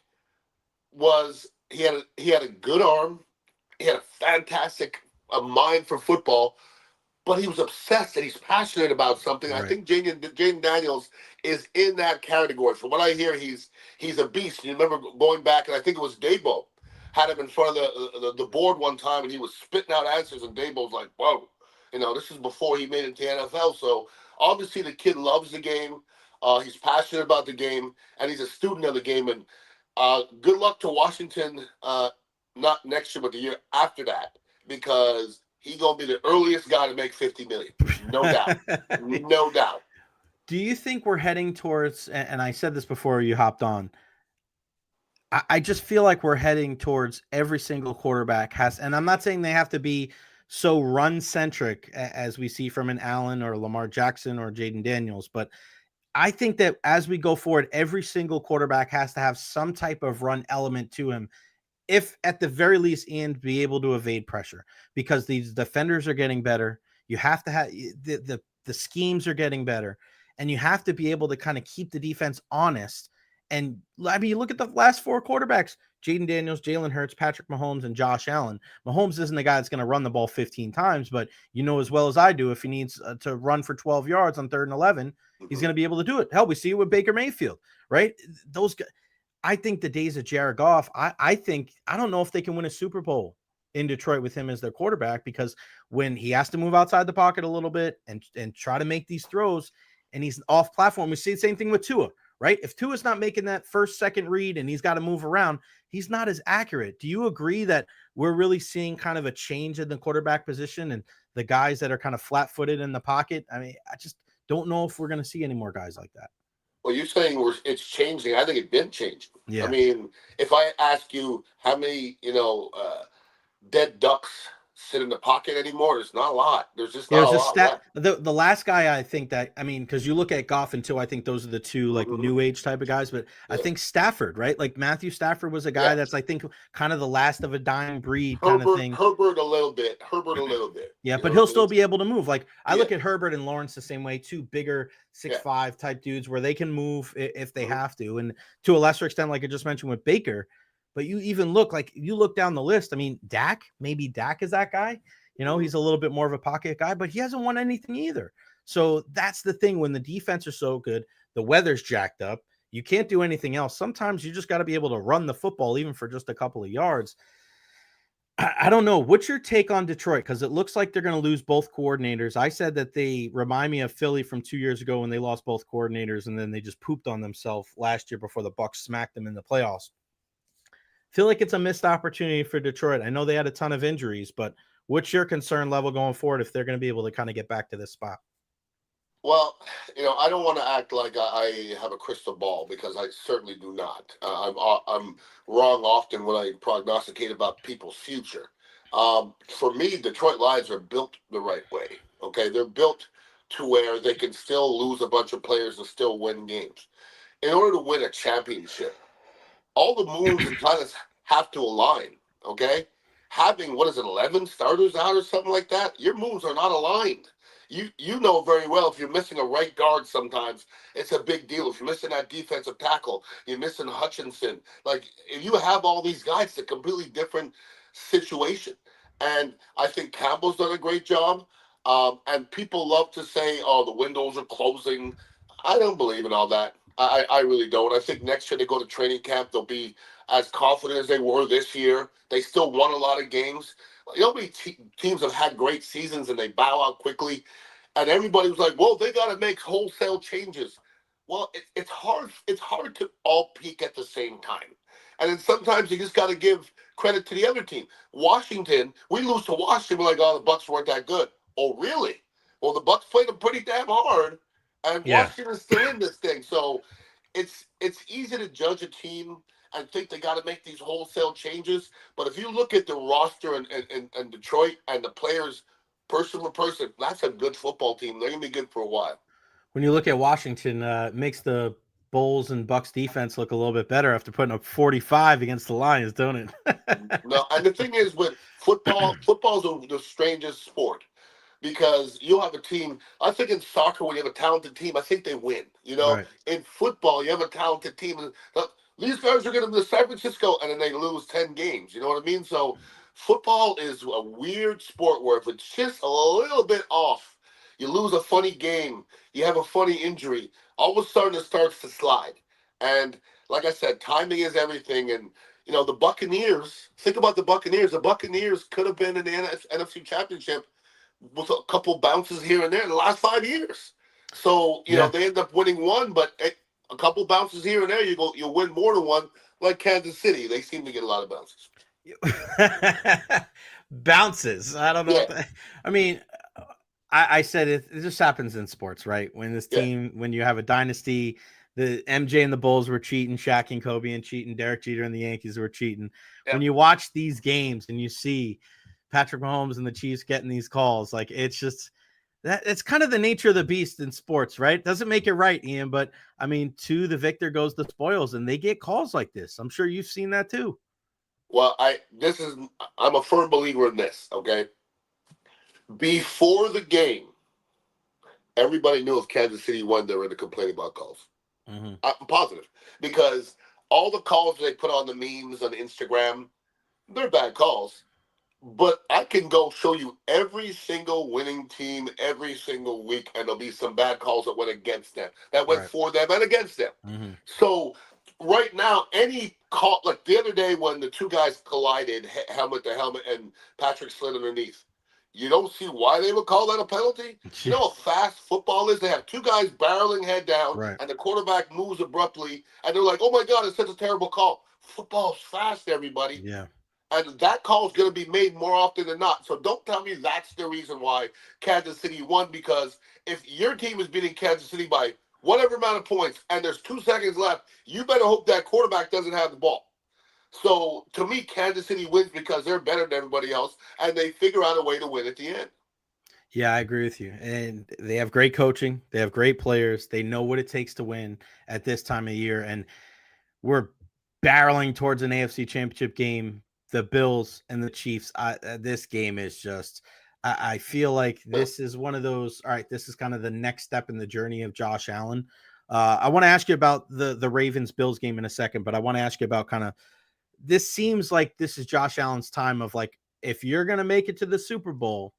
was he had a good arm. He had a fantastic mind for football, but he was obsessed and he's passionate about something. Right. I think Jayden Daniels is in that category. From what I hear, he's a beast. You remember going back, and I think it was Dabo had him in front of the board one time, and he was spitting out answers, and Dabo's like, whoa. This is before he made it to the NFL. So obviously the kid loves the game. He's passionate about the game, and he's a student of the game. And good luck to Washington, not next year, but the year after that, because he's going to be the earliest guy to make $50 million. No doubt. No doubt. Do you think we're heading towards, and I said this before you hopped on, I just feel like we're heading towards every single quarterback has, and I'm not saying they have to be so run-centric as we see from an Allen or Lamar Jackson or Jayden Daniels, but I think that as we go forward, every single quarterback has to have some type of run element to him, if at the very least, and be able to evade pressure, because these defenders are getting better. You have to have the schemes are getting better, and you have to be able to kind of keep the defense honest. And I mean, you look at the last 4 quarterbacks: Jayden Daniels, Jalen Hurts, Patrick Mahomes, and Josh Allen. Mahomes isn't the guy that's going to run the ball 15 times, but you know as well as I do, if he needs to run for 12 yards on 3rd and 11, he's going to be able to do it. Hell, we see it with Baker Mayfield, right? Those guys. I think the days of Jared Goff, I don't know if they can win a Super Bowl in Detroit with him as their quarterback, because when he has to move outside the pocket a little bit and try to make these throws and he's off platform, we see the same thing with Tua, right? If Tua's not making that first, second read and he's got to move around, he's not as accurate. Do you agree that we're really seeing kind of a change in the quarterback position and the guys that are kind of flat-footed in the pocket? I mean, I just don't know if we're going to see any more guys like that. Well, you're saying it's changing. I think it's been changing. Yeah. I mean, if I ask you how many, dead ducks sit in the pocket anymore, there's not a lot. There's just not a lot left. The last guy, I think that, I mean, because you look at Goff and Tua, I think those are the two like new age type of guys, but I think Stafford, right? Like Matthew Stafford was a guy that's, I think, kind of the last of a dying breed kind of thing. Herbert a little bit. Yeah, but he'll still be able to move. Like I look at Herbert and Lawrence the same way, 2 bigger 6'5" type dudes where they can move if they have to. And to a lesser extent, like I just mentioned with Baker, but you even look down the list. I mean, maybe Dak is that guy. He's a little bit more of a pocket guy, but he hasn't won anything either. So that's the thing. When the defense is so good, the weather's jacked up, you can't do anything else. Sometimes you just got to be able to run the football, even for just a couple of yards. I don't know. What's your take on Detroit? Because it looks like they're going to lose both coordinators. I said that they remind me of Philly from 2 years ago when they lost both coordinators, and then they just pooped on themselves last year before the Bucs smacked them in the playoffs. Feel like it's a missed opportunity for Detroit. I know they had a ton of injuries, but what's your concern level going forward if they're going to be able to kind of get back to this spot? Well, I don't want to act like I have a crystal ball, because I certainly do not. I'm wrong often when I prognosticate about people's future. For me, Detroit Lions are built the right way. Okay, they're built to where they can still lose a bunch of players and still win games. In order to win a championship, all the moves and planets have to align, okay? Having, 11 starters out or something like that, your moves are not aligned. You know very well if you're missing a right guard sometimes, it's a big deal. If you're missing that defensive tackle, you're missing Hutchinson. Like, if you have all these guys, it's a completely different situation. And I think Campbell's done a great job. And people love to say, oh, the windows are closing. I don't believe in all that. I really don't. I think next year they go to training camp, they'll be as confident as they were this year. They still won a lot of games. Many teams have had great seasons and they bow out quickly. And everybody was like, well, they got to make wholesale changes. Well, it's hard. It's hard to all peak at the same time. And then sometimes you just got to give credit to the other team. Washington, we lose to Washington. We're like, oh, the Bucks weren't that good. Oh, really? Well, the Bucks played them pretty damn hard, and Yeah. Washington's still in this thing. So it's easy to judge a team and think they got to make these wholesale changes. But if you look at the roster and Detroit and the players person for person, that's a good football team. They're gonna be good for a while. When you look at Washington, it makes the Bulls and Bucks defense look a little bit better after putting up 45 against the Lions, don't it? No, and the thing is with football's the strangest sport because you'll have a team. I think in soccer, when you have a talented team, I think they win. Right. In football, you have a talented team, and these guys are going to San Francisco, and then they lose 10 games. You know what I mean? So football is a weird sport where if it's just a little bit off, you lose a funny game, you have a funny injury, all of a sudden it starts to slide. And like I said, timing is everything. And the Buccaneers. Think about the Buccaneers. The Buccaneers could have been in the NFC Championship with a couple bounces here and there in the last 5 years. So they end up winning one, but a couple bounces here and there, you'll win more than one. Like Kansas City, they seem to get a lot of bounces. Bounces. I don't know. Yeah. I mean, I said it just happens in sports, right? When this team, when you have a dynasty, the MJ and the Bulls were cheating, Shaq and Kobe and cheating, Derek Jeter and the Yankees were cheating. Yeah. When you watch these games and you see Patrick Mahomes and the Chiefs getting these calls, like it's just that it's kind of the nature of the beast in sports, right? Doesn't make it right, Ian, but I mean, to the victor goes the spoils, and they get calls like this. I'm sure you've seen that too. Well, I'm a firm believer in this, okay? Before the game, everybody knew if Kansas City won, they were going to complain about calls. Mm-hmm. I'm positive because all the calls they put on the memes on Instagram, they're bad calls. But I can go show you every single winning team every single week, and there'll be some bad calls that went against them, that went for them and against them. Mm-hmm. So right now, any call, like the other day when the two guys collided, helmet to helmet, and Patrick slid underneath, you don't see why they would call that a penalty? You know how fast football is? They have two guys barreling head down, and the quarterback moves abruptly, and they're like, oh my God, it's such a terrible call. Football's fast, everybody. Yeah. And that call is going to be made more often than not. So don't tell me that's the reason why Kansas City won, because if your team is beating Kansas City by whatever amount of points and there's 2 seconds left, you better hope that quarterback doesn't have the ball. So to me, Kansas City wins because they're better than everybody else, and they figure out a way to win at the end. Yeah, I agree with you. And they have great coaching. They have great players. They know what it takes to win at this time of year. And we're barreling towards an AFC championship game. The Bills and the Chiefs. This game is just, I feel like this is one of those, all right, this is kind of the next step in the journey of Josh Allen. I want to ask you about the Ravens-Bills game in a second, but I want to ask you about kind of, this seems like this is Josh Allen's time of like, if you're going to make it to the Super Bowl,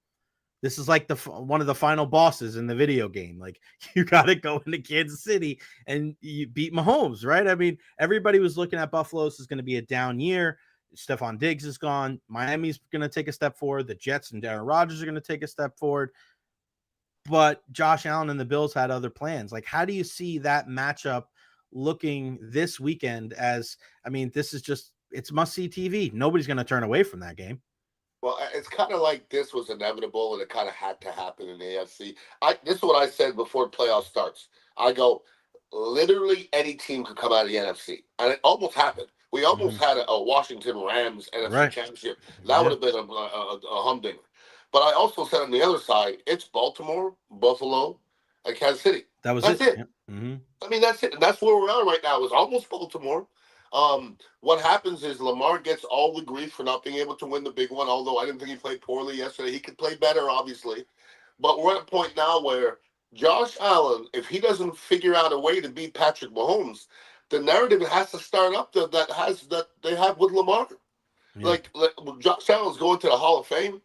this is like one of the final bosses in the video game. Like you got to go into Kansas City and you beat Mahomes, right? I mean, everybody was looking at Buffalo. This is going to be a down year. Stephon Diggs is gone. Miami's going to take a step forward. The Jets and Aaron Rodgers are going to take a step forward. But Josh Allen and the Bills had other plans. Like, how do you see that matchup looking this weekend? As, I mean, this is just, it's must-see TV. Nobody's going to turn away from that game. Well, it's kind of like this was inevitable, and it kind of had to happen in the AFC. This is what I said before playoff starts. I go, literally any team could come out of the NFC, and it almost happened. We almost had a Washington Rams NFC championship. That would have been a humdinger. But I also said on the other side, it's Baltimore, Buffalo, and Kansas City. That's it. Yeah. Mm-hmm. I mean, that's it. And that's where we're at right now. It's almost Baltimore. What happens is Lamar gets all the grief for not being able to win the big one, although I didn't think he played poorly yesterday. He could play better, obviously. But we're at a point now where Josh Allen, if he doesn't figure out a way to beat Patrick Mahomes, the narrative has to start up that they have with Lamar. Yeah. Like Josh Allen's going to the Hall of Fame.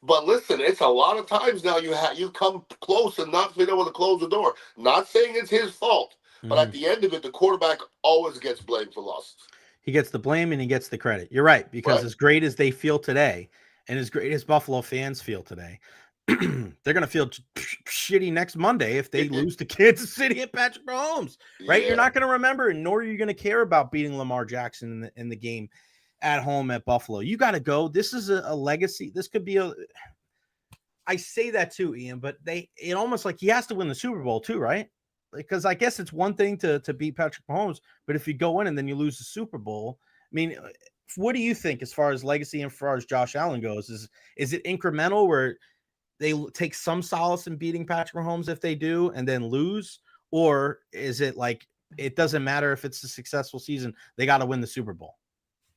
But listen, it's a lot of times now you come close and not being able to close the door. Not saying it's his fault, but at the end of it, the quarterback always gets blamed for losses. He gets the blame and he gets the credit. You're right, because as great as they feel today, and as great as Buffalo fans feel today, they're going to feel shitty next Monday if they lose to Kansas City at Patrick Mahomes, right? Yeah. You're not going to remember, nor are you going to care about beating Lamar Jackson in the game at home at Buffalo. You got to go. This is a legacy. This could be I say that too, Ian, but it almost like he has to win the Super Bowl too, right? Because I guess it's one thing to beat Patrick Mahomes, but if you go in and then you lose the Super Bowl, I mean, what do you think as far as legacy and as far as Josh Allen goes? Is it incremental where they take some solace in beating Patrick Mahomes if they do and then lose? Or is it like it doesn't matter if it's a successful season, they got to win the Super Bowl?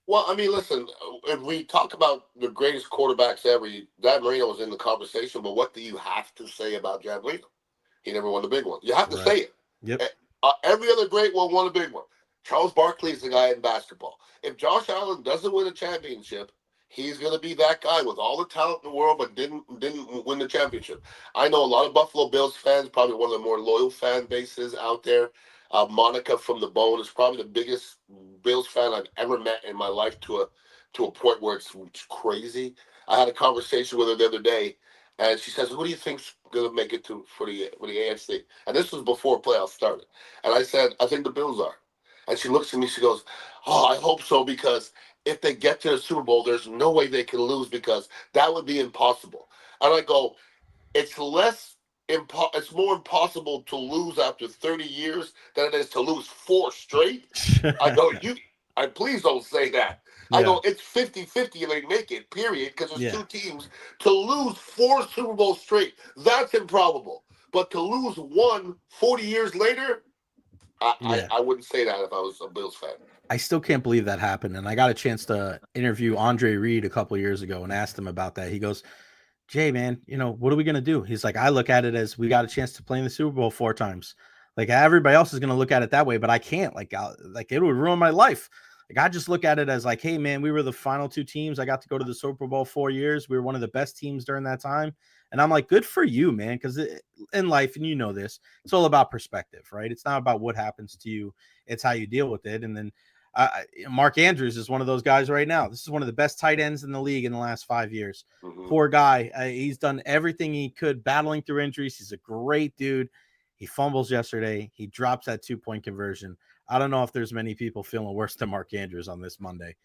Well, I mean, listen, if we talk about the greatest quarterbacks ever, Dan Marino was in the conversation, but what do you have to say about Dan Marino? He never won the big one. You have to say it. Yep. Every other great one won a big one. Charles Barkley is the guy in basketball. If Josh Allen doesn't win a championship, he's going to be that guy with all the talent in the world, but didn't win the championship. I know a lot of Buffalo Bills fans, probably one of the more loyal fan bases out there. Monica from the Bone is probably the biggest Bills fan I've ever met in my life to a point where it's crazy. I had a conversation with her the other day, and she says, "Who do you think's going to make it for the AFC?" And this was before playoffs started. And I said, "I think the Bills are." And she looks at me, she goes, "Oh, I hope so, because if they get to the Super Bowl, there's no way they can lose, because that would be impossible." And I go, it's more impossible to lose after 30 years than it is to lose 4 straight. I go, please don't say that. I go, it's 50-50 and they make it, period, because there's 2 teams. To lose 4 Super Bowls straight, that's improbable. But to lose 1 40 years later, I wouldn't say that if I was a Bills fan. I still can't believe that happened. And I got a chance to interview Andre Reed a couple of years ago and asked him about that. He goes, "Jay, man, what are we going to do?" He's like, "I look at it as we got a chance to play in the Super Bowl 4 times. Like everybody else is going to look at it that way, but I can't. Like it would ruin my life. Like I just look at it as like, hey, man, we were the final 2 teams. I got to go to the Super Bowl 4 years. We were one of the best teams during that time." And I'm like, good for you, man, because in life, and you know this, it's all about perspective, right? It's not about what happens to you. It's how you deal with it. And then Mark Andrews is one of those guys right now. This is one of the best tight ends in the league in the last 5 years. Mm-hmm. Poor guy. He's done everything he could battling through injuries. He's a great dude. He fumbles yesterday. He drops that 2-point conversion. I don't know if there's many people feeling worse than Mark Andrews on this Monday.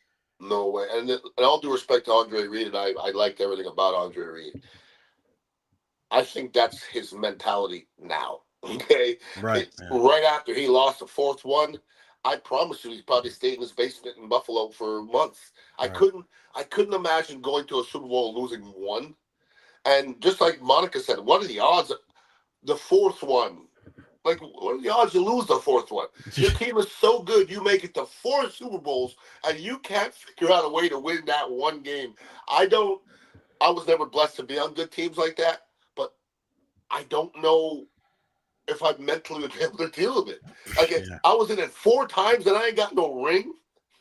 No way. And all due respect to Andre Reed, and I liked everything about Andre Reed, I think that's his mentality now. Okay? Right. Right after he lost the 4th one, I promise you, he's probably stayed in his basement in Buffalo for months. Right. I couldn't imagine going to a Super Bowl and losing 1. And just like Monica said, what are the odds? The 4th one, like what are the odds you lose the 4th one? Your team is so good, you make it to 4 Super Bowls, and you can't figure out a way to win that 1 game. I was never blessed to be on good teams like that, but I don't know if I mentally would be able to deal with it. Like I was in it 4 times and I ain't got no ring.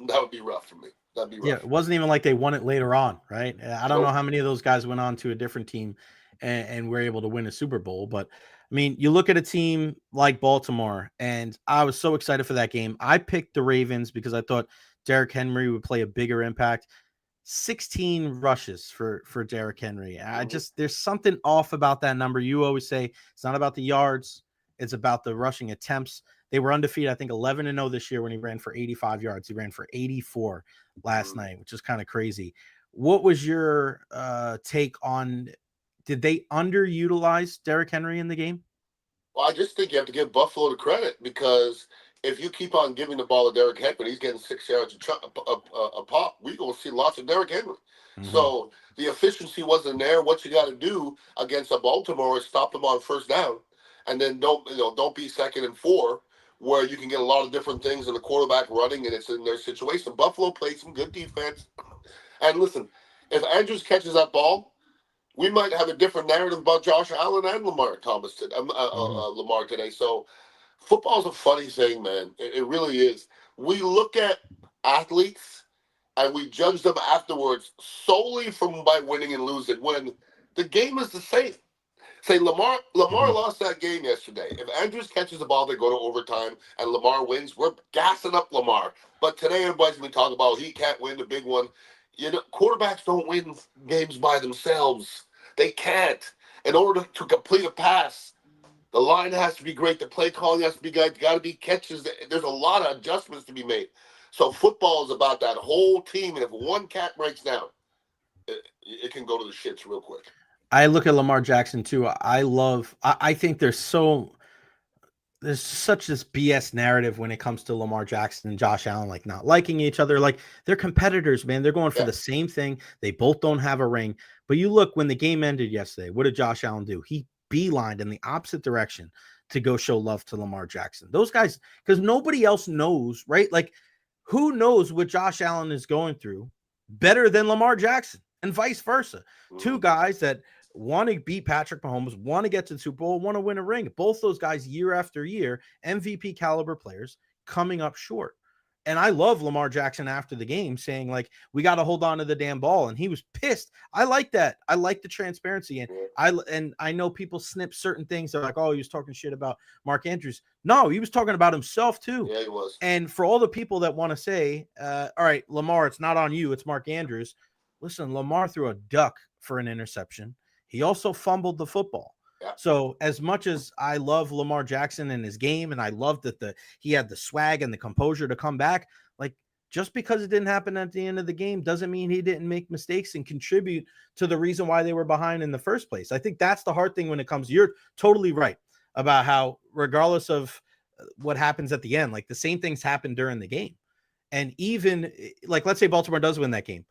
That would be rough for me. That'd be rough. Yeah, it wasn't even like they won it later on, right? I don't know how many of those guys went on to a different team and were able to win a Super Bowl. But, I mean, you look at a team like Baltimore, and I was so excited for that game. I picked the Ravens because I thought Derrick Henry would play a bigger impact. 16 rushes for Derrick Henry. There's something off about that number. You always say it's not about the yards. It's about the rushing attempts. They were undefeated, I think 11-0 this year when he ran for 85 yards. He ran for 84 last night, which is kind of crazy. What was your take on, did they underutilize Derrick Henry in the game? Well, I just think you have to give Buffalo the credit, because if you keep on giving the ball to Derrick Henry, he's getting 6 yards a pop. We're going to see lots of Derrick Henry. Mm-hmm. So the efficiency wasn't there. What you got to do against a Baltimore is stop them on 1st down, and then don't be 2nd and 4, where you can get a lot of different things in the quarterback running and it's in their situation. Buffalo played some good defense. And listen, if Andrews catches that ball, we might have a different narrative about Josh Allen and Lamar today. So football's a funny thing, man. It really is. We look at athletes and we judge them afterwards solely by winning and losing, when the game is the same. Say Lamar lost that game yesterday. If Andrews catches the ball, they go to overtime, and Lamar wins. We're gassing up Lamar. But today, everybody's going to talk about he can't win the big one. Quarterbacks don't win games by themselves. They can't. In order to complete a pass, the line has to be great. The play calling has to be good. Got to be catches. There's a lot of adjustments to be made. So football is about that whole team. And if one cat breaks down, it can go to the shits real quick. I look at Lamar Jackson too. I think there's such this BS narrative when it comes to Lamar Jackson and Josh Allen, like not liking each other. Like they're competitors, man. They're going for the same thing. They both don't have a ring. But you look, when the game ended yesterday, what did Josh Allen do? He beelined in the opposite direction to go show love to Lamar Jackson. Those guys, because nobody else knows, right? Like, who knows what Josh Allen is going through better than Lamar Jackson, and vice versa. Mm-hmm. Two guys that want to beat Patrick Mahomes, want to get to the Super Bowl, want to win a ring. Both those guys, year after year, MVP caliber players, coming up short. And I love Lamar Jackson after the game saying, like, we got to hold on to the damn ball. And he was pissed. I like that. I like the transparency. And I know people snip certain things. They're like, oh, he was talking shit about Mark Andrews. No, he was talking about himself too. Yeah, he was. And for all the people that want to say, all right, Lamar, it's not on you, it's Mark Andrews. Listen, Lamar threw a duck for an interception. He also fumbled the football. Yeah. So as much as I love Lamar Jackson and his game, and I love that he had the swag and the composure to come back, like, just because it didn't happen at the end of the game doesn't mean he didn't make mistakes and contribute to the reason why they were behind in the first place. I think that's the hard thing when it comes. You're totally right about how, regardless of what happens at the end, like the same things happen during the game. And even like, let's say Baltimore does win that game.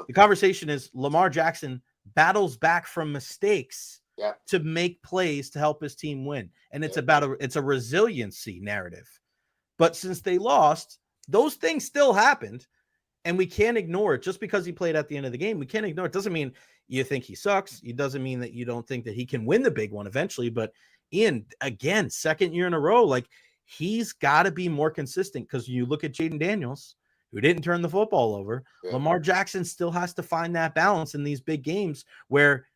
The conversation is Lamar Jackson battles back from mistakes to make plays to help his team win. And it's it's a resiliency narrative. But since they lost, those things still happened, and we can't ignore it. Just because he played at the end of the game, we can't ignore it. Doesn't mean you think he sucks. It doesn't mean that you don't think that he can win the big one eventually. But Ian, again, second year in a row, like, he's got to be more consistent, because you look at Jayden Daniels, who didn't turn the football over. Yeah. Lamar Jackson still has to find that balance in these big games where,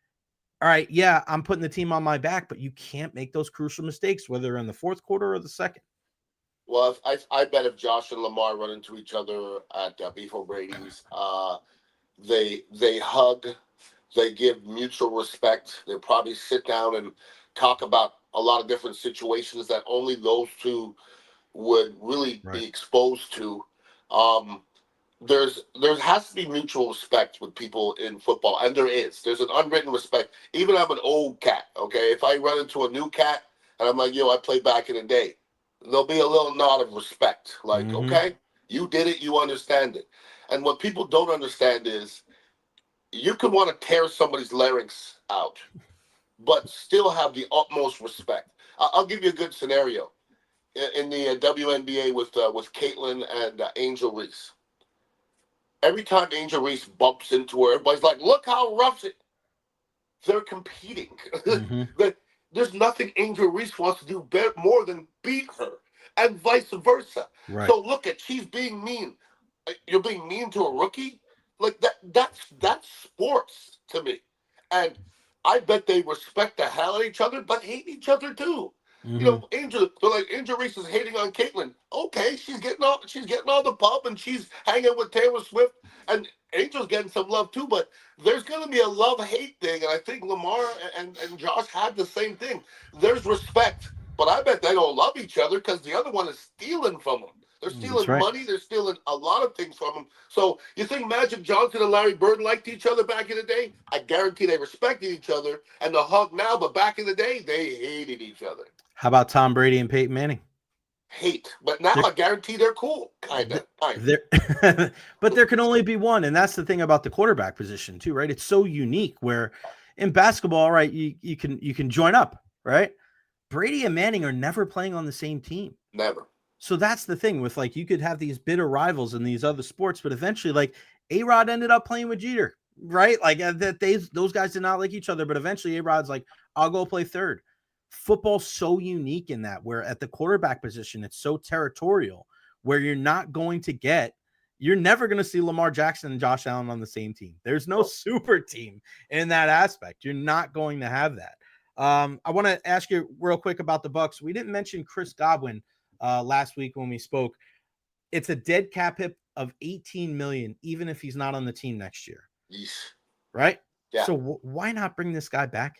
all right, yeah, I'm putting the team on my back, but you can't make those crucial mistakes, whether in the fourth quarter or the second. Well, I bet if Josh and Lamar run into each other at Beef O'Brady's, they hug, they give mutual respect. They'll probably sit down and talk about a lot of different situations that only those two would really be exposed to. There has to be mutual respect with people in football, and there's an unwritten respect. Even I'm an old cat, okay? If I run into a new cat and I'm like, yo, I played back in the day, there'll be a little nod of respect. Like, okay, you did it, you understand it. And what people don't understand is you can want to tear somebody's larynx out, but still have the utmost respect. I'll give you a good scenario. In the WNBA with Caitlin and Angel Reese. Every time Angel Reese bumps into her, everybody's like, look how rough it. They're competing. There's nothing Angel Reese wants to do more than beat her, and vice versa. Right. So look at, she's being mean. You're being mean to a rookie? Like, that's sports to me. And I bet they respect the hell out of each other, but hate each other too. You know, Angel Reese is hating on Caitlin. Okay, she's getting all the pub, and she's hanging with Taylor Swift, and Angel's getting some love too. But there's going to be a love-hate thing, and I think Lamar and Josh had the same thing. There's respect, but I bet they don't love each other because the other one is stealing from them. They're stealing money. They're stealing a lot of things from them. So you think Magic Johnson and Larry Bird liked each other back in the day? I guarantee they respected each other and the hug now, but back in the day, they hated each other. How about Tom Brady and Peyton Manning? Hate, but now I guarantee they're cool, kind of. But there can only be one, and that's the thing about the quarterback position too, right? It's so unique. Where in basketball, right, you can join up, right? Brady and Manning are never playing on the same team, never. So that's the thing with, like, you could have these bitter rivals in these other sports, but eventually, like, A-Rod ended up playing with Jeter, right? Like those guys did not like each other, but eventually A-Rod's like, I'll go play third. Football's so unique in that, where at the quarterback position, it's so territorial, where you're never going to see Lamar Jackson and Josh Allen on the same team. There's no super team in that aspect. You're not going to have that. I want to ask you real quick about the Bucs. We didn't mention Chris Godwin last week when we spoke. It's a dead cap hit of $18 million, even if he's not on the team next year. Yeesh. Right? Yeah. So why not bring this guy back?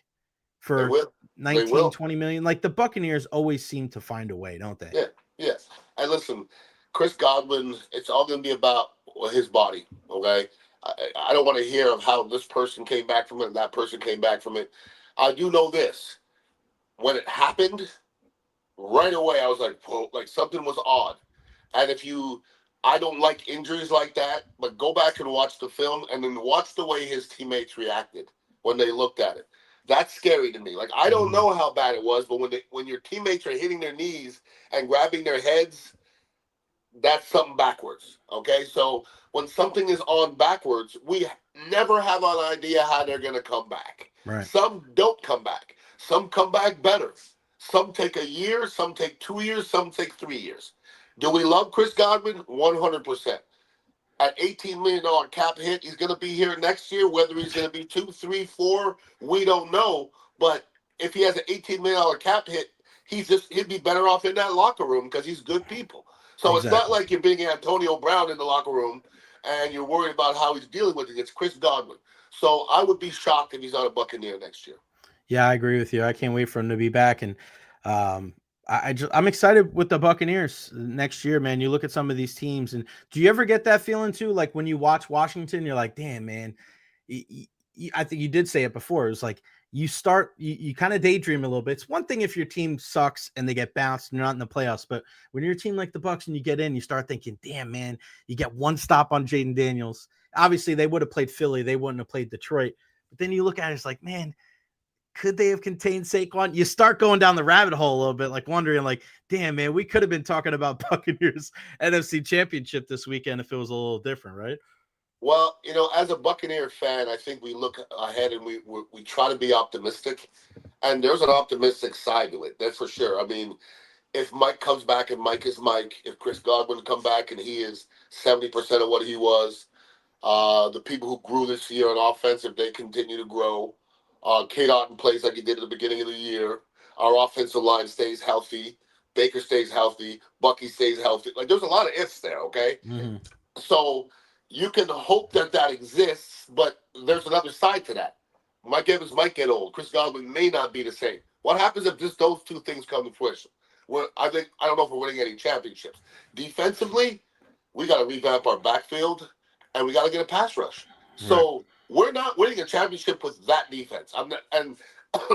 They for will. They 19, will. 20 million. Like the Buccaneers always seem to find a way, don't they? Yeah, yes. And listen, Chris Godwin, it's all going to be about his body, okay? I don't want to hear of how this person came back from it and that person came back from it. I do know this. When it happened, right away I was like, whoa, like something was odd. And I don't like injuries like that, but go back and watch the film and then watch the way his teammates reacted when they looked at it. That's scary to me. Like I don't Mhm. know how bad it was, but when your teammates are hitting their knees and grabbing their heads, that's something backwards. Okay, so when something is on backwards, we never have an idea how they're going to come back. Right. Some don't come back. Some come back better. Some take a year. Some take 2 years. Some take 3 years. Do we love Chris Godwin? 100%. At $18 million cap hit, he's going to be here next year. Whether he's going to be 2, 3, 4, we don't know. But if he has an $18 million cap hit, he'd be better off in that locker room because he's good people. So it's not Exactly. like you're being Antonio Brown in the locker room and you're worried about how he's dealing with it. It's Chris Godwin. So I would be shocked if he's not a Buccaneer next year. Yeah, I agree with you. I can't wait for him to be back. And um, I'm excited with the Buccaneers next year, man. You look at some of these teams, and do you ever get that feeling too? Like when you watch Washington, you're like, damn, man. I think you did say it before. It was like you kind of daydream a little bit. It's one thing if your team sucks and they get bounced and you're not in the playoffs, but when you're a team like the Bucks and you get in, you start thinking, damn, man, you get one stop on Jayden Daniels. Obviously, they would have played Philly. They wouldn't have played Detroit. But then you look at it, it's like, man, could they have contained Saquon? You start going down the rabbit hole a little bit, like wondering, like, damn, man, we could have been talking about Buccaneers NFC Championship this weekend if it was a little different, right? Well, as a Buccaneer fan, I think we look ahead and we try to be optimistic. And there's an optimistic side to it, that's for sure. I mean, if Mike comes back and Mike is Mike, if Chris Godwin come back and he is 70% of what he was, the people who grew this year on offense, if they continue to grow, Kate Otten plays like he did at the beginning of the year, our offensive line stays healthy, Baker stays healthy, Bucky stays healthy. Like there's a lot of ifs there, okay? Mm-hmm. So you can hope that exists, but there's another side to that. Mike Evans might get old. Chris Godwin may not be the same. What happens if just those two things come to fruition? Well, I don't know if we're winning any championships. Defensively, we got to revamp our backfield, and we got to get a pass rush. Right. So we're not winning a championship with that defense. I'm not, and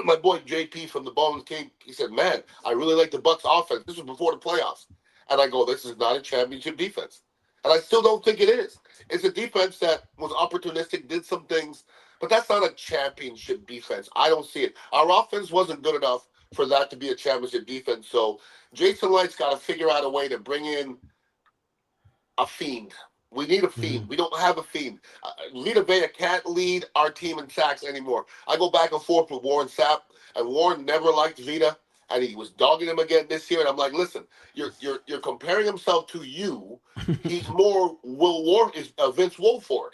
my boy JP from the Bones King, he said, "Man, I really like the Bucks offense." This was before the playoffs, and I go, "This is not a championship defense," and I still don't think it is. It's a defense that was opportunistic, did some things, but that's not a championship defense. I don't see it. Our offense wasn't good enough for that to be a championship defense. So Jason Light's got to figure out a way to bring in a fiend. We need a Mm-hmm. fiend. We don't have a fiend. Vita Vea can't lead our team in sacks anymore. I go back and forth with Warren Sapp, and Warren never liked Vita, and he was dogging him again this year. And I'm like, listen, you're comparing himself to you. He's more Vince Wilfork.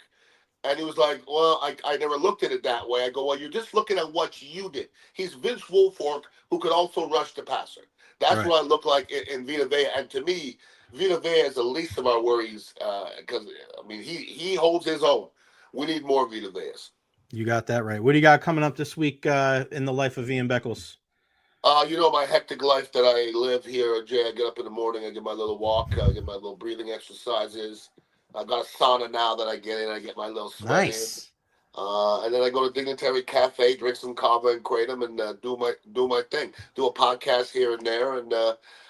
And he was like, well, I never looked at it that way. I go, well, you're just looking at what you did. He's Vince Wilfork, who could also rush the passer. That's Right. what I look like in Vita Vea. And to me, Vita Vea is the least of our worries because, I mean, he holds his own. We need more Vita Veas. You got that right. What do you got coming up this week in the life of Ian Beckles? My hectic life that I live here, Jay, I get up in the morning, I get my little walk, I get my little breathing exercises. I've got a sauna now that I get in, I get my little sweat in. Nice. And then I go to Dignitary Cafe, drink some kava and kratom, and do my thing. Do a podcast here and there, and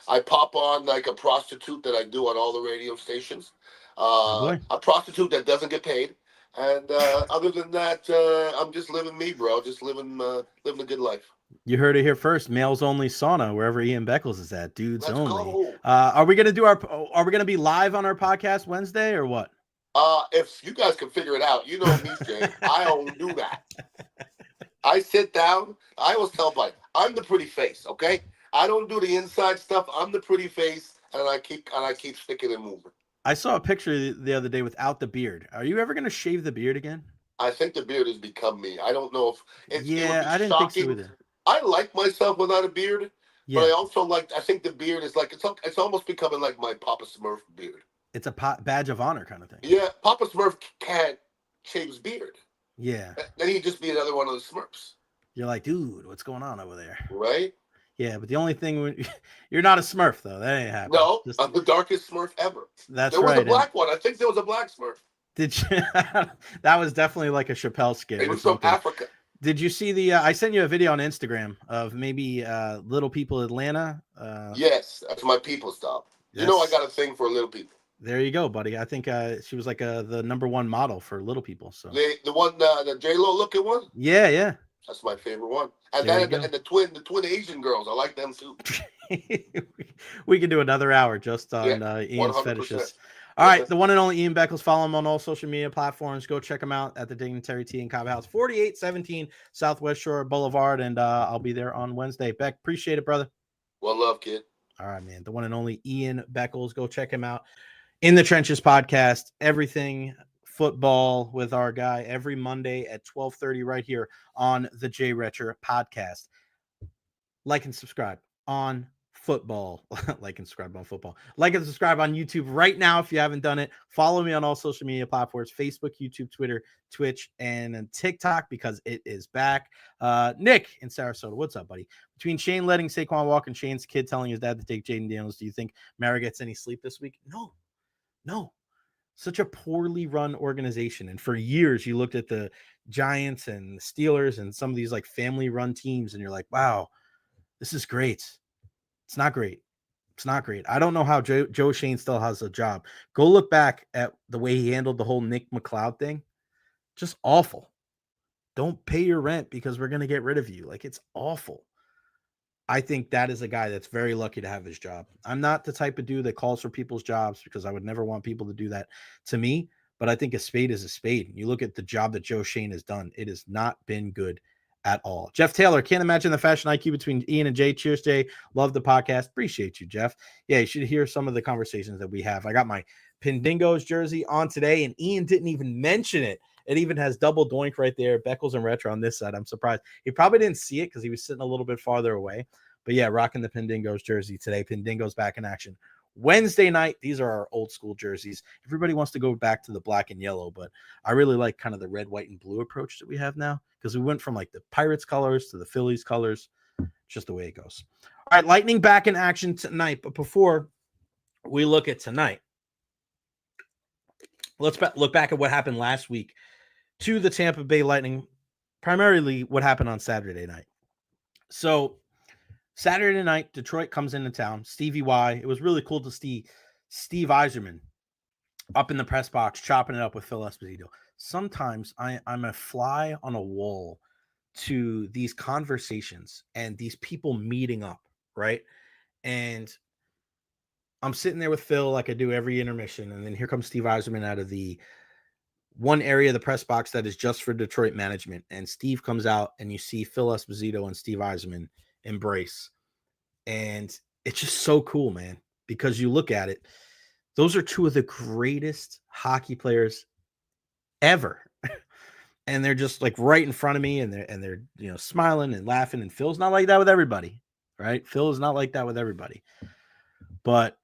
I pop on like a prostitute that I do on all the radio stations. Oh boy. A prostitute that doesn't get paid, and other than that, I'm just living me, bro. Just living a good life. You heard it here first. Males only sauna wherever Ian Beckles is at. Dudes Let's only. go. Are we gonna do Are we gonna be live on our podcast Wednesday or what? If you guys can figure it out, you know me, Jay. I don't do that. I sit down. I always tell everybody, I'm the pretty face, okay? I don't do the inside stuff. I'm the pretty face, and I keep sticking and moving. I saw a picture the other day without the beard. Are you ever gonna shave the beard again? I think the beard has become me. I don't know if it would Yeah, be I didn't think so shocking. either. I like myself without a beard, but Yeah, I think the beard is like it's almost becoming like my Papa Smurf beard. it's a badge of honor kind of thing. Yeah, Papa Smurf can't shave his beard. Yeah. Then he'd just be another one of the Smurfs. You're like, dude, what's going on over there? Right? Yeah, but the only thing you're not a Smurf though. That ain't happening. No, I'm the darkest Smurf ever. That's There was a right. And black one. I think there was a black Smurf. did you? That was definitely like a Chappelle skit He or was from something. Africa. Did you see the? I sent you a video on Instagram of maybe Little People Atlanta. Yes, that's my people stop. You know I got a thing for little people. There you go, buddy. I think she was like the #1 model for little people. So the one, the J-Lo looking one. Yeah. That's my favorite one. And There then the twin Asian girls, I like them too. We can do another hour just on Ian's 100%. Fetishes. All right, the one and only Ian Beckles. Follow him on all social media platforms. Go check him out at the Dignitary Tea in Cobb House, 4817 Southwest Shore Boulevard, and I'll be there on Wednesday. Beck, appreciate it, brother. Well, love, kid. All right, man. The one and only Ian Beckles. Go check him out. In the Trenches podcast, everything football with our guy every Monday at 12:30 right here on the Jay Recher podcast. Like and subscribe on football. Like and subscribe on football. Like and subscribe on YouTube right now if you haven't done it. Follow me on all social media platforms, Facebook, YouTube, Twitter, Twitch, and TikTok because it is back. Nick in Sarasota, what's up, buddy? Between Shane letting Saquon walk and Shane's kid telling his dad to take Jayden Daniels, do you think Mara gets any sleep this week? No. Such a poorly run organization. And for years, you looked at the Giants and the Steelers and some of these like family run teams, and you're like, wow, this is great. It's not great. I don't know how Joe Shane still has a job. Go look back at the way he handled the whole Nick McLeod thing. Just awful. Don't pay your rent because we're going to get rid of you. Like, it's awful. I think that is a guy that's very lucky to have his job. I'm not the type of dude that calls for people's jobs because I would never want people to do that to me. But I think a spade is a spade. You look at the job that Joe Shane has done. It has not been good at all. Jeff Taylor, can't imagine the fashion IQ between Ian and Jay. Cheers, Jay. Love the podcast. Appreciate you, Jeff. Yeah, you should hear some of the conversations that we have. I got my Pendingos jersey on today, and Ian didn't even mention it. It even has double doink right there. Beckles and Recher on this side. I'm surprised. He probably didn't see it because he was sitting a little bit farther away. But yeah, rocking the Pendingos jersey today. Pendingos back in action. Wednesday night, these are our old school jerseys. Everybody wants to go back to the black and yellow, but I really like kind of the red, white, and blue approach that we have now because we went from like the Pirates colors to the Phillies colors. It's just the way it goes. All right, Lightning back in action tonight. But before we look at tonight, let's look back at what happened last week to the Tampa Bay Lightning, primarily what happened on Saturday night. So Saturday night, Detroit comes into town. Stevie Y. It was really cool to see Steve Yzerman up in the press box chopping it up with Phil Esposito. Sometimes I'm a fly on a wall to these conversations and these people meeting up, right? And I'm sitting there with Phil like I do every intermission, and then here comes Steve Yzerman out of the one area of the press box that is just for Detroit management. And Steve comes out, and you see Phil Esposito and Steve Yzerman embrace. And it's just so cool, man, because you look at it, those are two of the greatest hockey players ever. And they're just like right in front of me, and they're smiling and laughing. And Phil's not like that with everybody, right? Phil is not like that with everybody. But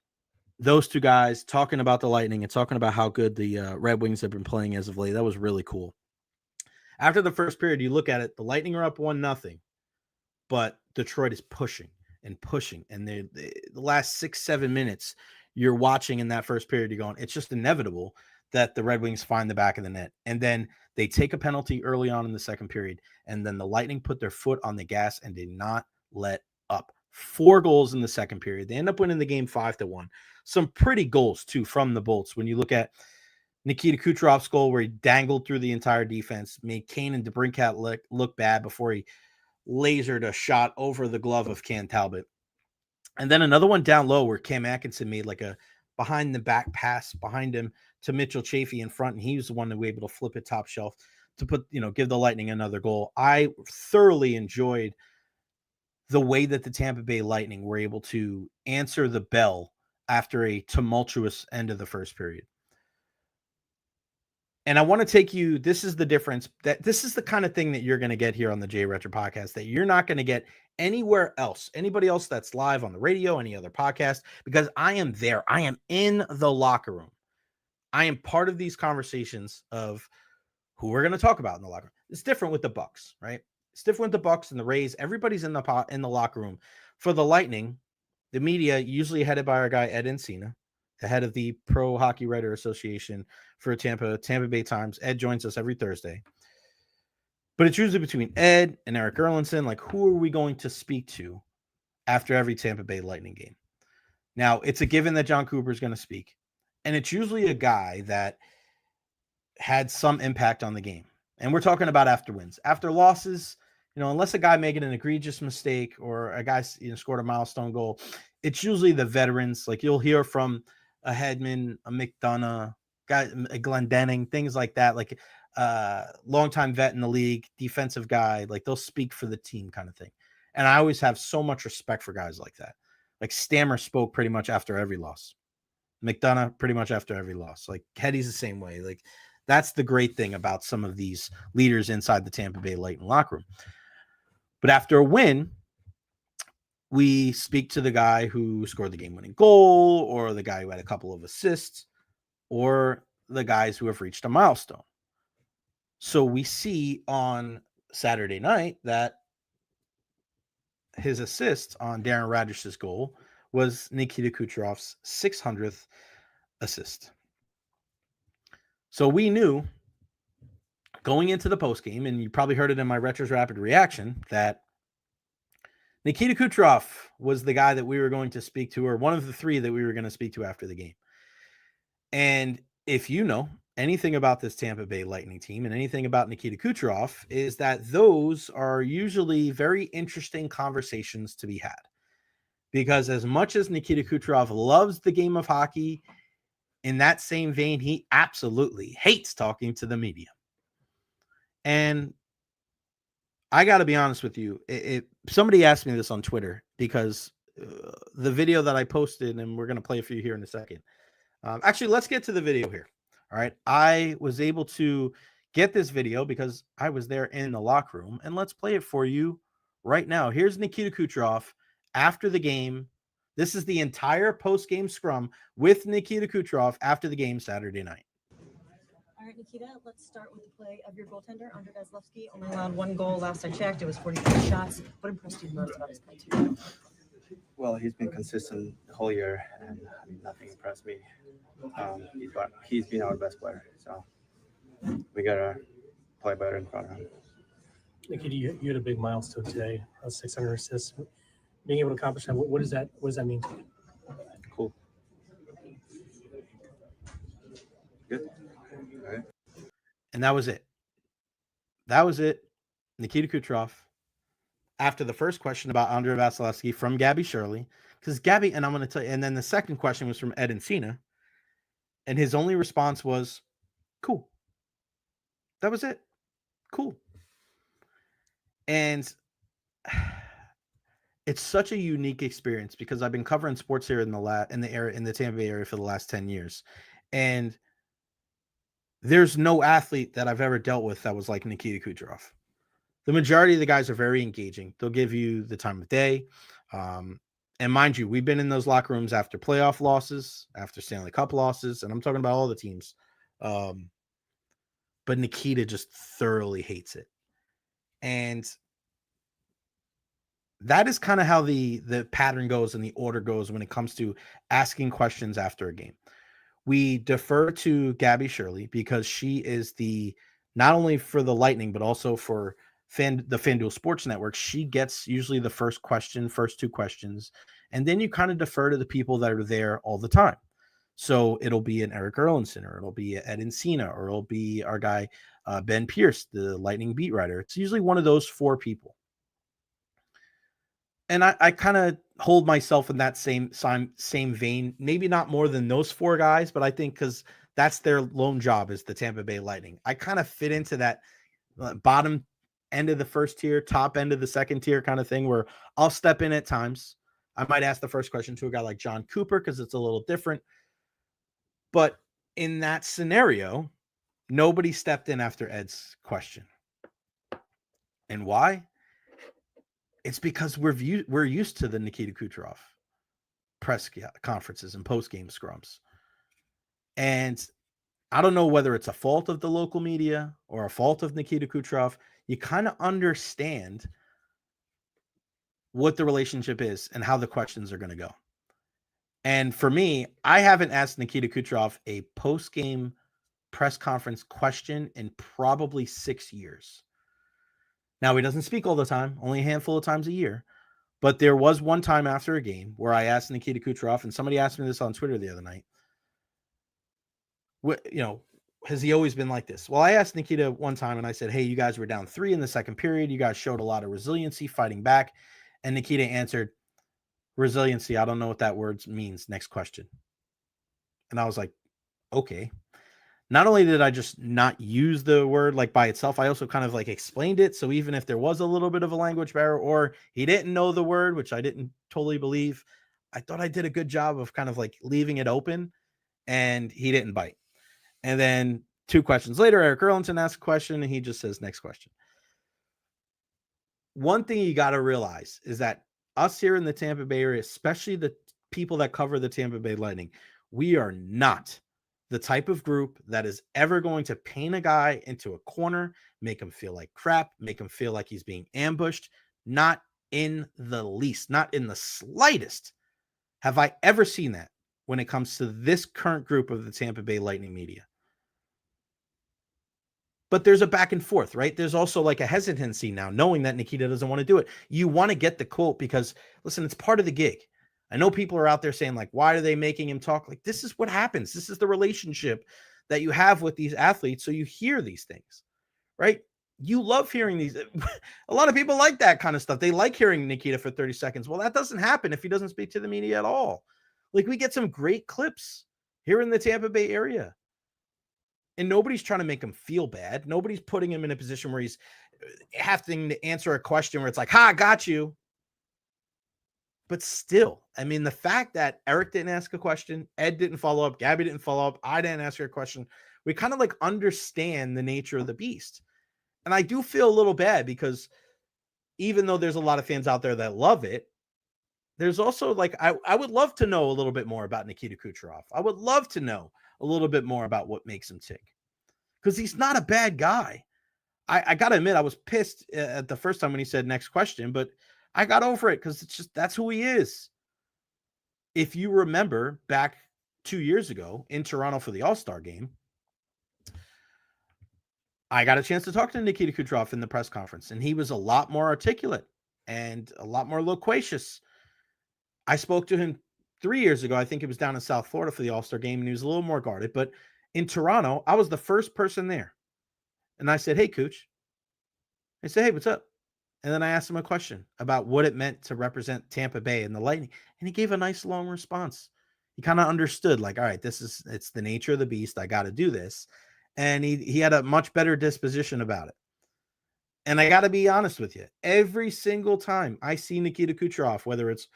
those two guys talking about the Lightning and talking about how good the Red Wings have been playing as of late, that was really cool. After the first period, you look at it, the Lightning are up 1-0, but Detroit is pushing. And the last 6-7 minutes you're watching in that first period, you're going, it's just inevitable that the Red Wings find the back of the net. And then they take a penalty early on in the second period, and then the Lightning put their foot on the gas and did not let up. 4 goals in the second period. They end up winning the game 5-1. Some pretty goals too from the Bolts. When you look at Nikita Kucherov's goal where he dangled through the entire defense, made Kane and DeBrincat look bad before he lasered a shot over the glove of Cam Talbot. And then another one down low where Cam Atkinson made like a behind the back pass behind him to Mitchell Chafee in front. And he was the one that was able to flip it top shelf to put, give the Lightning another goal. I thoroughly enjoyed the way that the Tampa Bay Lightning were able to answer the bell after a tumultuous end of the first period. And I want to take you, this is the difference, that this is the kind of thing that you're going to get here on the Jay Recher podcast that you're not going to get anywhere else, anybody else that's live on the radio, any other podcast, because I am there. I am in the locker room. I am part of these conversations of who we're going to talk about in the locker room. It's different with the Bucks, right? stiff with the Bucks and the Rays. Everybody's in the locker room. For the Lightning, the media, usually headed by our guy Ed Encina, the head of the Pro Hockey Writer Association for Tampa Bay Times. Ed joins us every Thursday. But it's usually between Ed and Eric Erlinson. Like, who are we going to speak to after every Tampa Bay Lightning game? Now, it's a given that John Cooper is going to speak. And it's usually a guy that had some impact on the game. And we're talking about after wins. After losses, unless a guy made an egregious mistake or a guy scored a milestone goal, it's usually the veterans. Like, you'll hear from a Hedman, a McDonough, a Glendening, things like that. Like, longtime vet in the league, defensive guy. Like, they'll speak for the team kind of thing. And I always have so much respect for guys like that. Like, Stammer spoke pretty much after every loss. McDonough pretty much after every loss. Like, Heddy's the same way. Like, that's the great thing about some of these leaders inside the Tampa Bay Lightning locker room. But after a win, we speak to the guy who scored the game-winning goal, or the guy who had a couple of assists, or the guys who have reached a milestone. So we see on Saturday night that his assist on Darren Radish's goal was Nikita Kucherov's 600th assist. So we knew going into the postgame, and you probably heard it in my Recher's Rapid Reaction, that Nikita Kucherov was the guy that we were going to speak to, or one of the three that we were going to speak to after the game. And if you know anything about this Tampa Bay Lightning team and anything about Nikita Kucherov, is that those are usually very interesting conversations to be had. Because as much as Nikita Kucherov loves the game of hockey, in that same vein, he absolutely hates talking to the media. And I got to be honest with you. Somebody asked me this on Twitter, because the video that I posted, and we're going to play for you here in a second. Actually, let's get to the video here. All right. I was able to get this video because I was there in the locker room, and let's play it for you right now. Here's Nikita Kucherov after the game. This is the entire post-game scrum with Nikita Kucherov after the game Saturday night. All right, Nikita, let's start with the play of your goaltender, Andre Vasilevsky. Only allowed one goal last I checked. It was 43 shots. What impressed you most about his play today? Well, he's been consistent the whole year, and nothing impressed me. He's been our best player, so we got to play better in front of him. Nikita, you had a big milestone today, 600 assists. Being able to accomplish that, what does that mean to you? Cool. Good. All right. And that was it. That was it. Nikita Kucherov. After the first question about Andre Vasilevsky from Gabby Shirley, because Gabby, and I'm going to tell you, and then the second question was from Ed Encina, and his only response was, cool. That was it. Cool. And it's such a unique experience because I've been covering sports here in the Tampa Bay area for the last 10 years. And there's no athlete that I've ever dealt with that was like Nikita Kucherov. The majority of the guys are very engaging. They'll give you the time of day. And mind you, we've been in those locker rooms after playoff losses, after Stanley Cup losses, and I'm talking about all the teams. But Nikita just thoroughly hates it. And that is kind of how the pattern goes and the order goes when it comes to asking questions after a game. We defer to Gabby Shirley because she is not only for the Lightning, but also for the FanDuel Sports Network. She gets usually the first two questions, and then you kind of defer to the people that are there all the time. So it'll be an Eric Erlinson, or it'll be Ed Encina, or it'll be our guy, Ben Pierce, the Lightning beat writer. It's usually one of those four people. And I kind of hold myself in that same vein, maybe not more than those four guys, but I think because that's their lone job is the Tampa Bay Lightning. I kind of fit into that bottom end of the first tier, top end of the second tier kind of thing, where I'll step in at times. I might ask the first question to a guy like John Cooper because it's a little different. But in that scenario, nobody stepped in after Ed's question. And why? It's because we're used to the Nikita Kucherov press conferences and post-game scrums. And I don't know whether it's a fault of the local media or a fault of Nikita Kucherov. you kind of understand what the relationship is and how the questions are going to go. And for me, I haven't asked Nikita Kucherov a post-game press conference question in probably 6 years. Now, he doesn't speak all the time, only a handful of times a year. But there was one time after a game where I asked Nikita Kucherov, and somebody asked me this on Twitter the other night, has he always been like this? Well, I asked Nikita one time and I said, hey, you guys were down 3 in the second period. You guys showed a lot of resiliency fighting back. And Nikita answered, resiliency, I don't know what that word means. Next question. And I was like, okay. Not only did I just not use the word like by itself, I also kind of like explained it. So even if there was a little bit of a language barrier or he didn't know the word, which I didn't totally believe, I thought I did a good job of kind of like leaving it open, and he didn't bite. And then 2 questions later, Eric Erlinson asked a question and he just says, next question. One thing you got to realize is that us here in the Tampa Bay area, especially the people that cover the Tampa Bay Lightning, we are not the type of group that is ever going to paint a guy into a corner, make him feel like crap, make him feel like he's being ambushed. Not in the least, not in the slightest have I ever seen that when it comes to this current group of the Tampa Bay Lightning media. But there's a back and forth, right? There's also like a hesitancy now, knowing that Nikita doesn't want to do it. You want to get the quote because, listen, it's part of the gig. I know people are out there saying, like, why are they making him talk? Like, this is what happens. This is the relationship that you have with these athletes. So you hear these things, right? You love hearing these. A lot of people like that kind of stuff. They like hearing Nikita for 30 seconds. Well, that doesn't happen if he doesn't speak to the media at all. Like, we get some great clips here in the Tampa Bay area. And nobody's trying to make him feel bad. Nobody's putting him in a position where he's having to answer a question where it's like, ha, got you. But still, I mean, the fact that Eric didn't ask a question, Ed didn't follow up, Gabby didn't follow up, I didn't ask her a question. We kind of like understand the nature of the beast. And I do feel a little bad because even though there's a lot of fans out there that love it, there's also like, I would love to know a little bit more about Nikita Kucherov. I would love to know a little bit more about what makes him tick, because he's not a bad guy. I got to admit, I was pissed at the first time when he said next question, but I got over it because it's just, that's who he is. If you remember back 2 years ago in Toronto for the All-Star game, I got a chance to talk to Nikita Kucherov in the press conference, and he was a lot more articulate and a lot more loquacious. I spoke to him 3 years ago. I think it was down in South Florida for the All-Star game, and he was a little more guarded. But in Toronto, I was the first person there. And I said, hey, Cooch. I said, hey, what's up? And then I asked him a question about what it meant to represent Tampa Bay and the Lightning. And he gave a nice long response. He kind of understood, like, all right, it's the nature of the beast. I got to do this. And he had a much better disposition about it. And I got to be honest with you. Every single time I see Nikita Kucherov, whether it's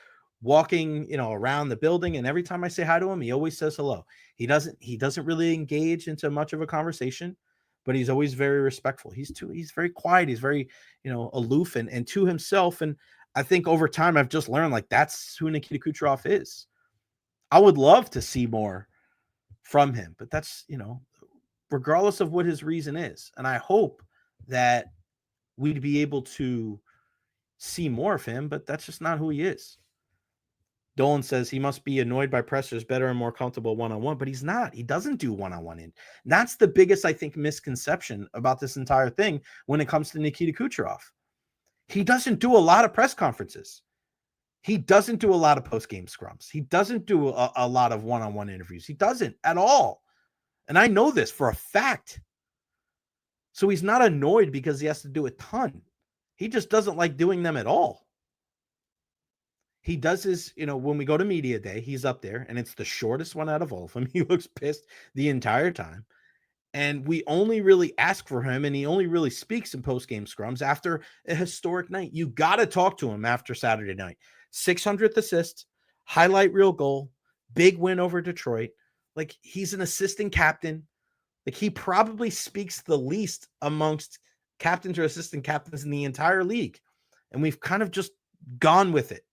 walking, around the building, and every time I say hi to him, he always says hello. He doesn't really engage into much of a conversation, but he's always very respectful. He's very quiet. He's very, aloof and to himself. And I think over time, I've just learned, like, that's who Nikita Kucherov is. I would love to see more from him, but that's, regardless of what his reason is. And I hope that we'd be able to see more of him, but that's just not who he is. Dolan says he must be annoyed by pressers, better and more comfortable one-on-one, but he's not. He doesn't do one-on-one in. That's the biggest, I think, misconception about this entire thing when it comes to Nikita Kucherov. He doesn't do a lot of press conferences. He doesn't do a lot of post-game scrums. He doesn't do a lot of one-on-one interviews. He doesn't at all. And I know this for a fact. So he's not annoyed because he has to do a ton. He just doesn't like doing them at all. He does his, when we go to media day, he's up there, and it's the shortest one out of all of them. He looks pissed the entire time. And we only really ask for him, and he only really speaks in post-game scrums after a historic night. You got to talk to him after Saturday night. 600th assist, highlight reel goal, big win over Detroit. Like, he's an assistant captain. Like, he probably speaks the least amongst captains or assistant captains in the entire league. And we've kind of just gone with it.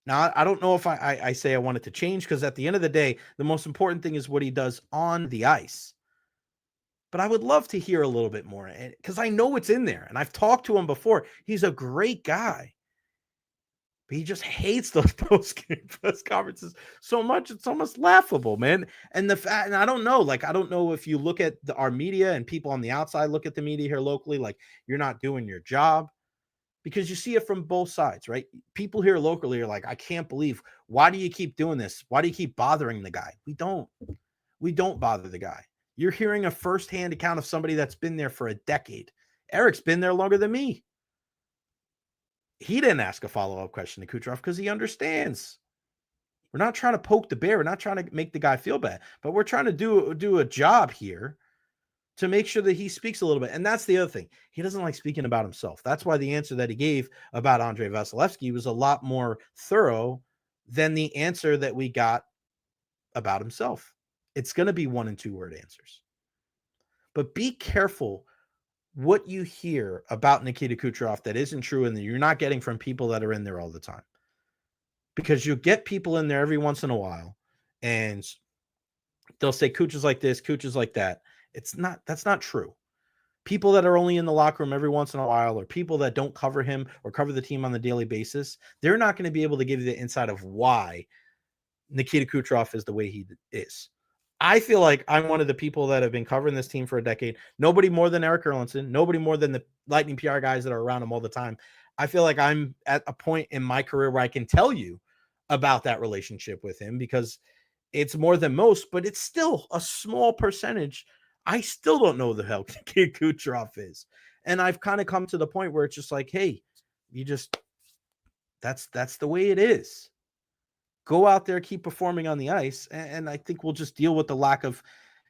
Now, I don't know if I say I want it to change, because at the end of the day, the most important thing is what he does on the ice. but I would love to hear a little bit more because I know it's in there and I've talked to him before. He's a great guy, but he just hates those post-game press conferences so much. It's almost laughable, man. And the fact, and I don't know, like, I don't know if you look at our media and people on the outside look at the media here locally, like you're not doing your job, because you see it from both sides, right? People here locally are like, I can't believe, why do you keep doing this? Why do you keep bothering the guy? We don't bother the guy. You're hearing a firsthand account of somebody that's been there for a decade. Eric's been there longer than me. He didn't ask a follow-up question to Kucherov because he understands. We're not trying to poke the bear. We're not trying to make the guy feel bad, but we're trying to do a job here to make sure that he speaks a little bit. And that's the other thing. He doesn't like speaking about himself. That's why the answer that he gave about Andrei Vasilevsky was a lot more thorough than the answer that we got about himself. It's going to be 1 and 2 word answers. But be careful what you hear about Nikita Kucherov that isn't true and that you're not getting from people that are in there all the time. Because you'll get people in there every once in a while and they'll say Kuch is like this, Kuch is like that. That's not true. People that are only in the locker room every once in a while, or people that don't cover him or cover the team on the daily basis, they're not going to be able to give you the insight of why Nikita Kucherov is the way he is. I feel like I'm one of the people that have been covering this team for a decade. Nobody more than Eric Erlinson, nobody more than the Lightning PR guys that are around him all the time. I feel like I'm at a point in my career where I can tell you about that relationship with him because it's more than most, but it's still a small percentage. I still don't know who the hell Nikita Kucherov is. And I've kind of come to the point where it's just like, hey, that's the way it is. Go out there, keep performing on the ice. And I think we'll just deal with the lack of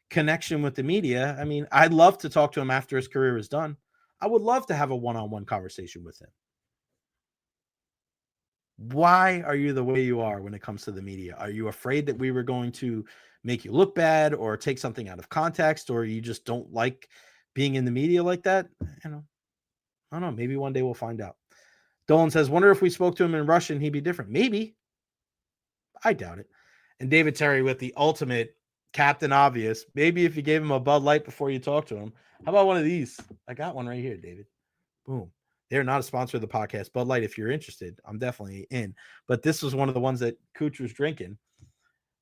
connection with the media. I mean, I'd love to talk to him after his career is done. I would love to have a one-on-one conversation with him. Why are you the way you are when it comes to the media? Are you afraid that we were going to make you look bad or take something out of context, or you just don't like being in the media like that? I don't know. Maybe one day we'll find out. Dolan says, wonder if we spoke to him in Russian, he'd be different. Maybe. I doubt it. And David Terry with the ultimate Captain Obvious. Maybe if you gave him a Bud Light before you talk to him. How about one of these? I got one right here, David. Boom. They're not a sponsor of the podcast. Bud Light, if you're interested, I'm definitely in. But this was one of the ones that Cooch was drinking.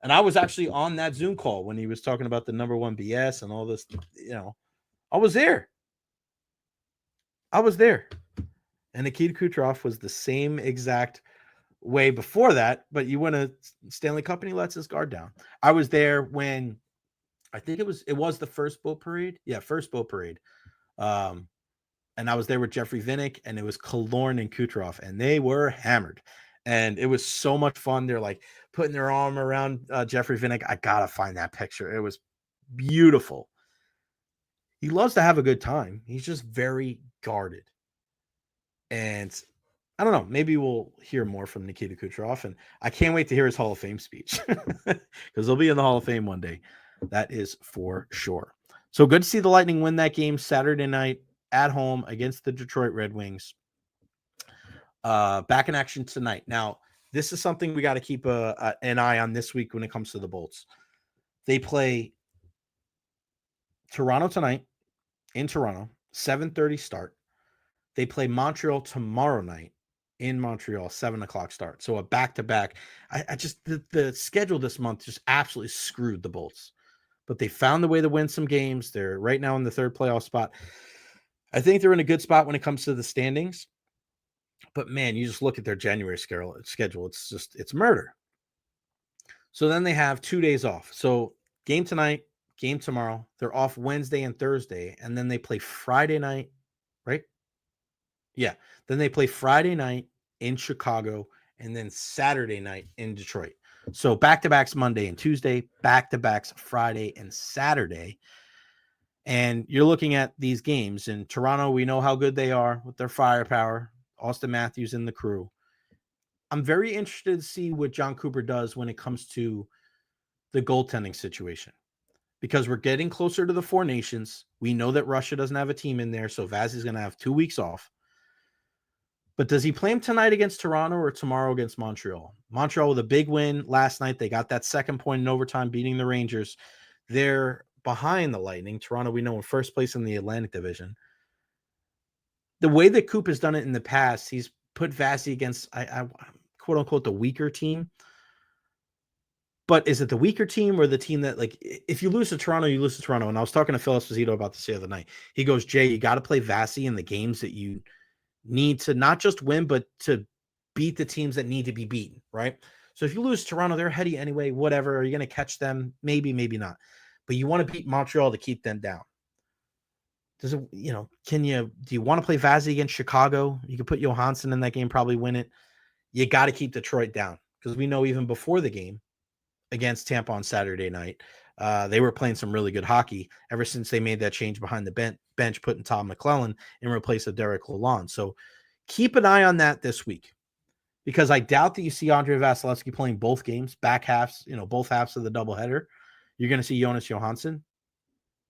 And I was actually on that Zoom call when he was talking about the number one BS and all this. I was there. And Nikita Kucherov was the same exact way before that, but you win a Stanley Cup and he lets his guard down. I was there when I think it was the first boat parade. Yeah, first boat parade. And I was there with Jeffrey Vinnick, and it was Killorn and Kucherov, and they were hammered. And it was so much fun. They're like putting their arm around Jeffrey Vinnick. I gotta find that picture. It was beautiful. He loves to have a good time. He's just very guarded. And I don't know. Maybe we'll hear more from Nikita Kucherov, and I can't wait to hear his Hall of Fame speech because he'll be in the Hall of Fame one day. That is for sure. So good to see the Lightning win that game Saturday night at home against the Detroit Red Wings. Back in action tonight. Now, this is something we got to keep an eye on this week when it comes to the Bolts. They play Toronto tonight in Toronto, 7:30 start. They play Montreal tomorrow night in Montreal, 7:00 start. So a back-to-back. I just the schedule this month just absolutely screwed the Bolts. But they found the way to win some games. They're right now in the third playoff spot. I think they're in a good spot when it comes to the standings. But man, you just look at their January schedule. It's murder. So then they have 2 days off. So game tonight, game tomorrow. They're off Wednesday and Thursday. And then they play Friday night, right? Yeah. Then they play Friday night in Chicago and then Saturday night in Detroit. So back-to-backs Monday and Tuesday, back-to-backs Friday and Saturday. And you're looking at these games in Toronto. We know how good they are with their firepower. Austin Matthews and the crew. I'm very interested to see what John Cooper does when it comes to the goaltending situation, because we're getting closer to the Four Nations. We know that Russia doesn't have a team in there, so Vaz is going to have 2 weeks off. But does he play him tonight against Toronto or tomorrow against Montreal? Montreal with a big win last night. They got that second point in overtime, beating the Rangers. They're behind the Lightning. Toronto, we know, in first place in the Atlantic Division. The way that Coop has done it in the past, he's put Vasi against, I quote unquote, the weaker team. But is it the weaker team or the team that, like, if you lose to Toronto, you lose to Toronto? And I was talking to Phil Esposito about this the other night. He goes, Jay, you got to play Vasi in the games that you need to not just win, but to beat the teams that need to be beaten, right? So if you lose Toronto, they're ahead of you anyway, whatever. Are you going to catch them? Maybe, maybe not. But you want to beat Montreal to keep them down. Does it, do you want to play Vasi against Chicago? You could put Johansson in that game, probably win it. You got to keep Detroit down because we know even before the game against Tampa on Saturday night, they were playing some really good hockey ever since they made that change behind the bench, putting Tom McClellan in replace of Derek Lalonde. So keep an eye on that this week because I doubt that you see Andrei Vasilevsky playing both games, back halves, both halves of the doubleheader. You're going to see Jonas Johansson,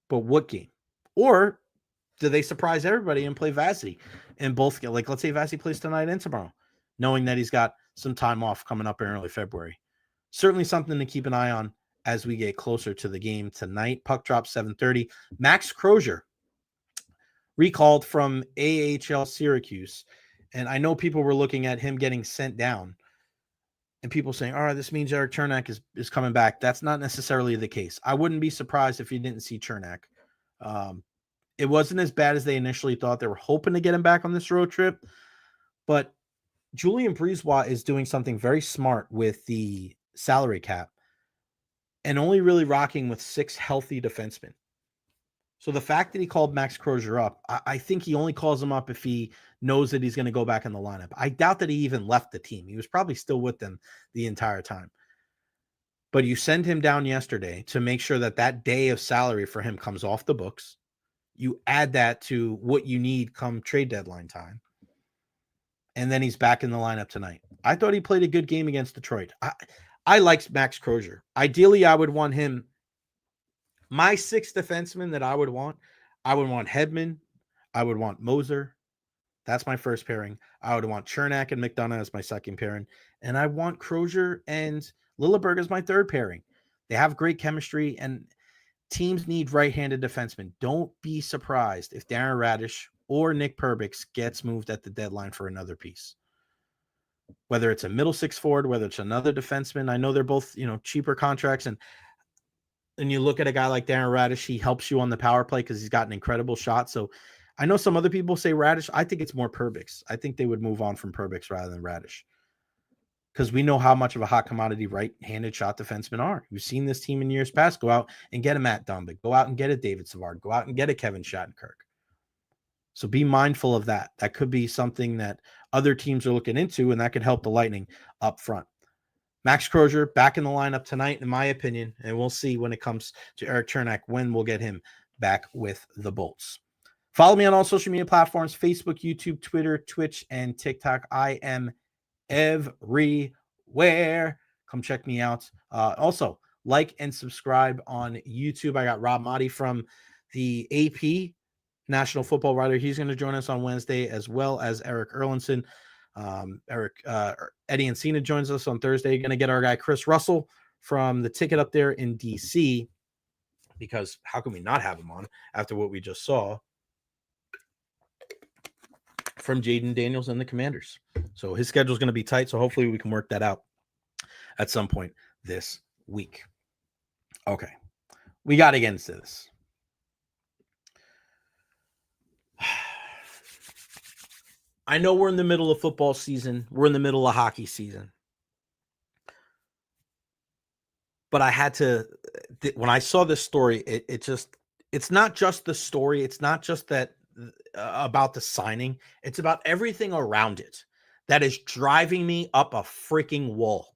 but what game? Or do they surprise everybody and play Vasi in both? Like, let's say Vasi plays tonight and tomorrow, knowing that he's got some time off coming up in early February. Certainly something to keep an eye on as we get closer to the game tonight. Puck drop 7:30. Max Crozier recalled from AHL Syracuse. And I know people were looking at him getting sent down and people saying, all right, this means Eric Chernak is coming back. That's not necessarily the case. I wouldn't be surprised if you didn't see Chernak. It wasn't as bad as they initially thought. They were hoping to get him back on this road trip. But Julien Brisebois is doing something very smart with the salary cap and only really rocking with 6 healthy defensemen. So the fact that he called Max Crozier up, I think he only calls him up if he knows that he's going to go back in the lineup. I doubt that he even left the team. He was probably still with them the entire time. But you send him down yesterday to make sure that that day of salary for him comes off the books. You add that to what you need come trade deadline time. And then he's back in the lineup tonight. I thought he played a good game against Detroit. I liked Max Crozier. Ideally, I would want him. My 6 defensemen that I would want Hedman. I would want Moser. That's my first pairing. I would want Chernak and McDonough as my second pairing. And I want Crozier and Lilleberg as my third pairing. They have great chemistry, and teams need right-handed defensemen. Don't be surprised if Darren Radish or Nick Perbix gets moved at the deadline for another piece. Whether it's a middle 6 forward, whether it's another defenseman. I know they're both, cheaper contracts, and you look at a guy like Darren Radish, he helps you on the power play because he's got an incredible shot. So I know some other people say Radish. I think it's more Perbix. I think they would move on from Perbix rather than Radish because we know how much of a hot commodity right-handed shot defensemen are. We've seen this team in years past go out and get a Matt Dumbick, go out and get a David Savard, go out and get a Kevin Shattenkirk. So be mindful of that. That could be something that other teams are looking into, and that could help the Lightning up front. Max Crozier back in the lineup tonight, in my opinion, and we'll see when it comes to Eric Chernak when we'll get him back with the Bolts. Follow me on all social media platforms, Facebook, YouTube, Twitter, Twitch, and TikTok. I am everywhere. Come check me out. Also, like and subscribe on YouTube. I got Rob Motti from the AP, National Football Writer. He's going to join us on Wednesday, as well as Eric Erlinson. Eddie Encina joins us on Thursday. Going to get our guy Chris Russell from the Ticket up there in DC, because how can we not have him on after what we just saw from Jayden Daniels and the Commanders? So his schedule is going to be tight, so hopefully we can work that out at some point this week. Okay, we got to get into this. I know we're in the middle of football season. We're in the middle of hockey season. But I had to, when I saw this story, it's not just the story. It's not just that about the signing. It's about everything around it that is driving me up a freaking wall.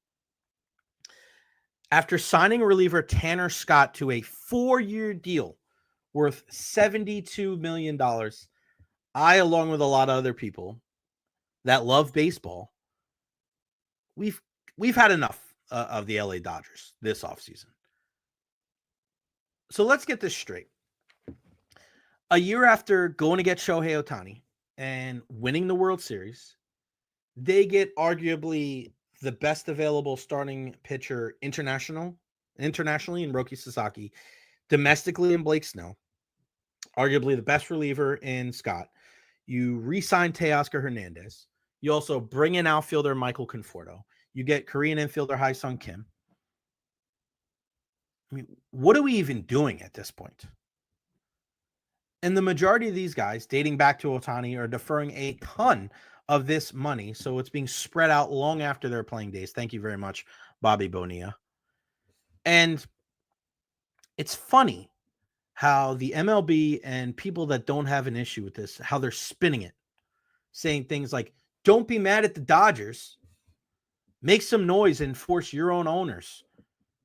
After signing reliever Tanner Scott to a 4-year deal worth $72 million, I, along with a lot of other people that love baseball, we've had enough of the LA Dodgers this offseason. So let's get this straight. A year after going to get Shohei Ohtani and winning the World Series, they get arguably the best available starting pitcher internationally in Roki Sasaki domestically in Blake Snell, arguably the best reliever in Scott. You re-sign Teoscar Hernandez. You also bring in outfielder Michael Conforto. You get Korean infielder Hae-Sung Kim. I mean, what are we even doing at this point? And the majority of these guys, dating back to Ohtani, are deferring a ton of this money. So it's being spread out long after their playing days. Thank you very much, Bobby Bonilla. And it's funny how the MLB and people that don't have an issue with this, how they're spinning it, saying things like, don't be mad at the Dodgers. Make some noise and force your own owners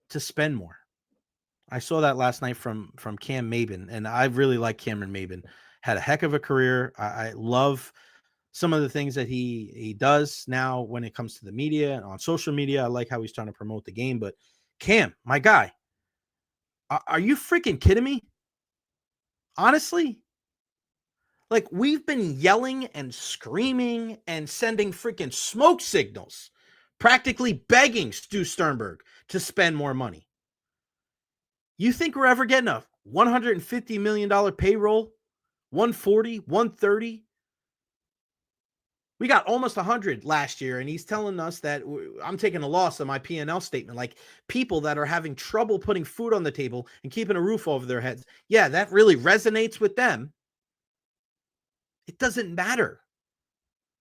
to spend more. I saw that last night from Cam Maben, and I really like Cameron Maben. Had a heck of a career. I love some of the things that he does now when it comes to the media and on social media. I like how he's trying to promote the game. But Cam, my guy, are you freaking kidding me? Honestly? Like, we've been yelling and screaming and sending freaking smoke signals, practically begging Stu Sternberg to spend more money. You think we're ever getting a $150 million payroll? 140, 130? We got almost 100 last year, and he's telling us that I'm taking a loss on my P&L statement. Like, people that are having trouble putting food on the table and keeping a roof over their heads. Yeah, that really resonates with them. It doesn't matter.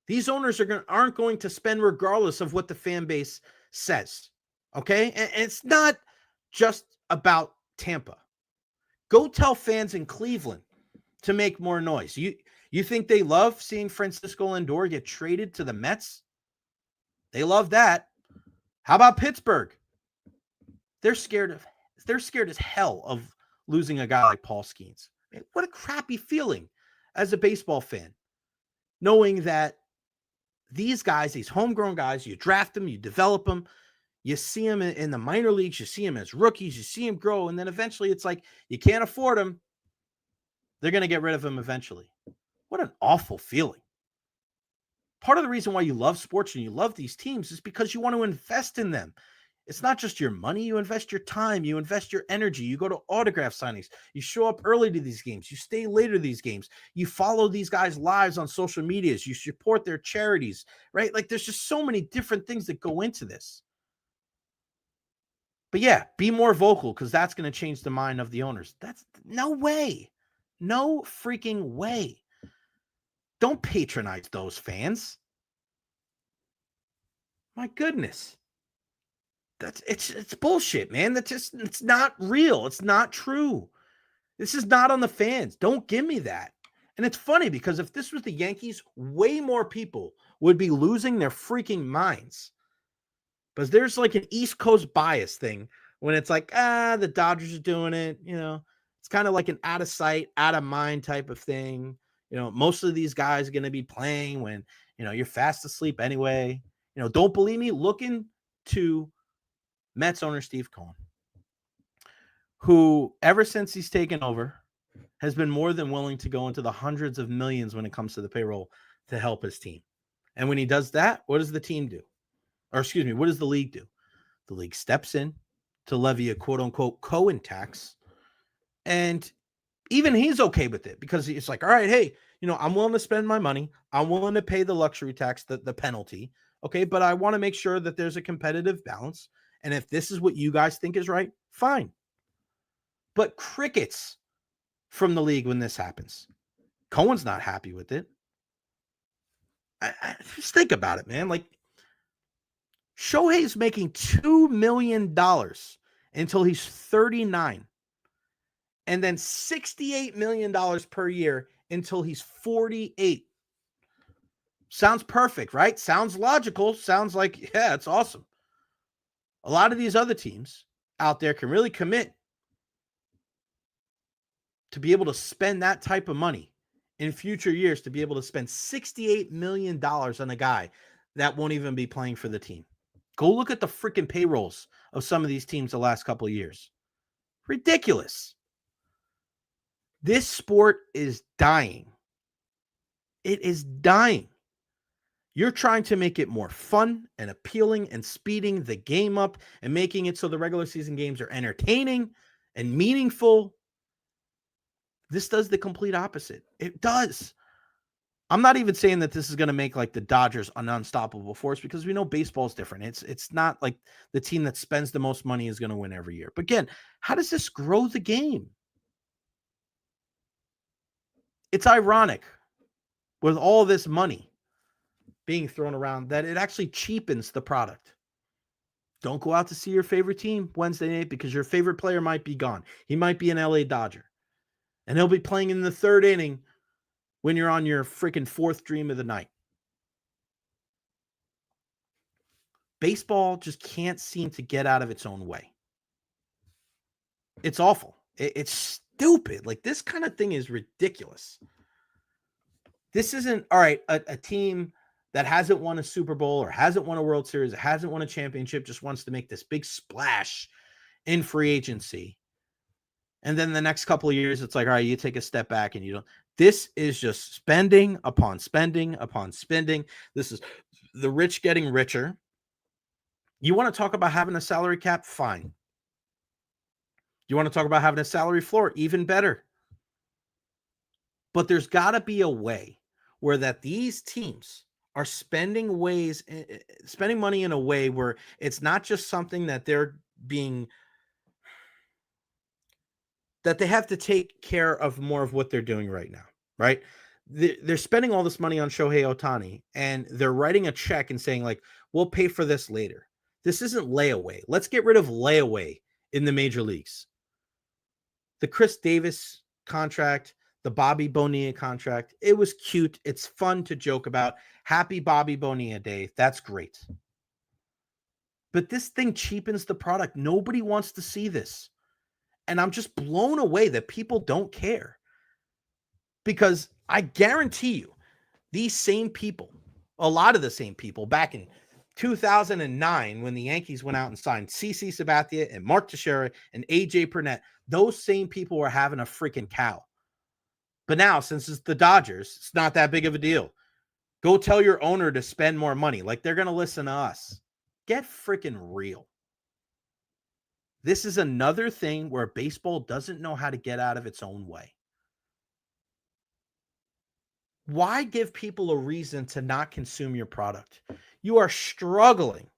These owners aren't going to spend regardless of what the fan base says. Okay? And it's not just about Tampa. Go tell fans in Cleveland to make more noise. You think they love seeing Francisco Lindor get traded to the Mets? They love that. How about Pittsburgh? They're scared as hell of losing a guy like Paul Skeens. Man, what a crappy feeling as a baseball fan, knowing that these guys, these homegrown guys, you draft them, you develop them, you see them in the minor leagues, you see them as rookies, you see them grow, and then eventually it's like you can't afford them. They're going to get rid of them eventually. What an awful feeling. Part of the reason why you love sports and you love these teams is because you want to invest in them. It's not just your money. You invest your time. You invest your energy. You go to autograph signings. You show up early to these games. You stay later to these games. You follow these guys' lives on social medias. You support their charities, right? Like, there's just so many different things that go into this. But yeah, be more vocal, because that's going to change the mind of the owners. That's no way. No freaking way. Don't patronize those fans. My goodness. It's bullshit, man. It's not real. It's not true. This is not on the fans. Don't give me that. And it's funny, because if this was the Yankees, way more people would be losing their freaking minds. Because there's like an East Coast bias thing when it's like, the Dodgers are doing it. You know, it's kind of like an out of sight, out of mind type of thing. You know, most of these guys are going to be playing when, you're fast asleep anyway. Don't believe me? Look into Mets owner Steve Cohen, who ever since he's taken over has been more than willing to go into the hundreds of millions when it comes to the payroll to help his team. And when he does that, what does the team do? Or excuse me, what does the league do? The league steps in to levy a quote-unquote Cohen tax. And even he's okay with it, because it's like, all right, hey, I'm willing to spend my money. I'm willing to pay the luxury tax, the penalty. Okay, but I want to make sure that there's a competitive balance. And if this is what you guys think is right, fine. But crickets from the league when this happens. Cohen's not happy with it. I just think about it, man. Like, Shohei's making $2 million until he's 39. And then $68 million per year until he's 48. Sounds perfect, right? Sounds logical. Sounds like, yeah, it's awesome. A lot of these other teams out there can really commit to be able to spend that type of money in future years, to be able to spend $68 million on a guy that won't even be playing for the team. Go look at the freaking payrolls of some of these teams the last couple of years. Ridiculous. This sport is dying. It is dying. You're trying to make it more fun and appealing and speeding the game up and making it so the regular season games are entertaining. and meaningful. This does the complete opposite. It does. I'm not even saying that this is going to make like the Dodgers an unstoppable force, because we know baseball is different. It's not like the team that spends the most money is going to win every year. But again, how does this grow the game? It's ironic with all this money being thrown around that it actually cheapens the product. Don't go out to see your favorite team Wednesday night because your favorite player might be gone. He might be an LA Dodger, and he'll be playing in the third inning when you're on your freaking fourth dream of the night. Baseball just can't seem to get out of its own way. It's awful. It's stupid. Like, this kind of thing is ridiculous. This isn't, all right, a team that hasn't won a Super Bowl or hasn't won a World Series, or hasn't won a championship, just wants to make this big splash in free agency. And then the next couple of years, it's like, all right, you take a step back and you don't. This is just spending upon spending upon spending. This is the rich getting richer. You want to talk about having a salary cap? Fine. You want to talk about having a salary floor? Even better. But there's got to be a way where that these teams are spending money in a way where it's not just something that they're being, that they have to take care of more of what they're doing right now, right? They're spending all this money on Shohei Ohtani, and they're writing a check and saying, like, we'll pay for this later. This isn't layaway. Let's get rid of layaway in the major leagues. The Chris Davis contract, the Bobby Bonilla contract, it was cute. It's fun to joke about. Happy Bobby Bonilla Day. That's great. But this thing cheapens the product. Nobody wants to see this. And I'm just blown away that people don't care. Because I guarantee you, these same people, a lot of the same people back in 2009, when the Yankees went out and signed CC Sabathia and Mark Teixeira and AJ Purnett, those same people were having a freaking cow. But now, since it's the Dodgers, it's not that big of a deal. Go tell your owner to spend more money. Like, they're going to listen to us. Get freaking real. This is another thing where baseball doesn't know how to get out of its own way. Why give people a reason to not consume your product? You are struggling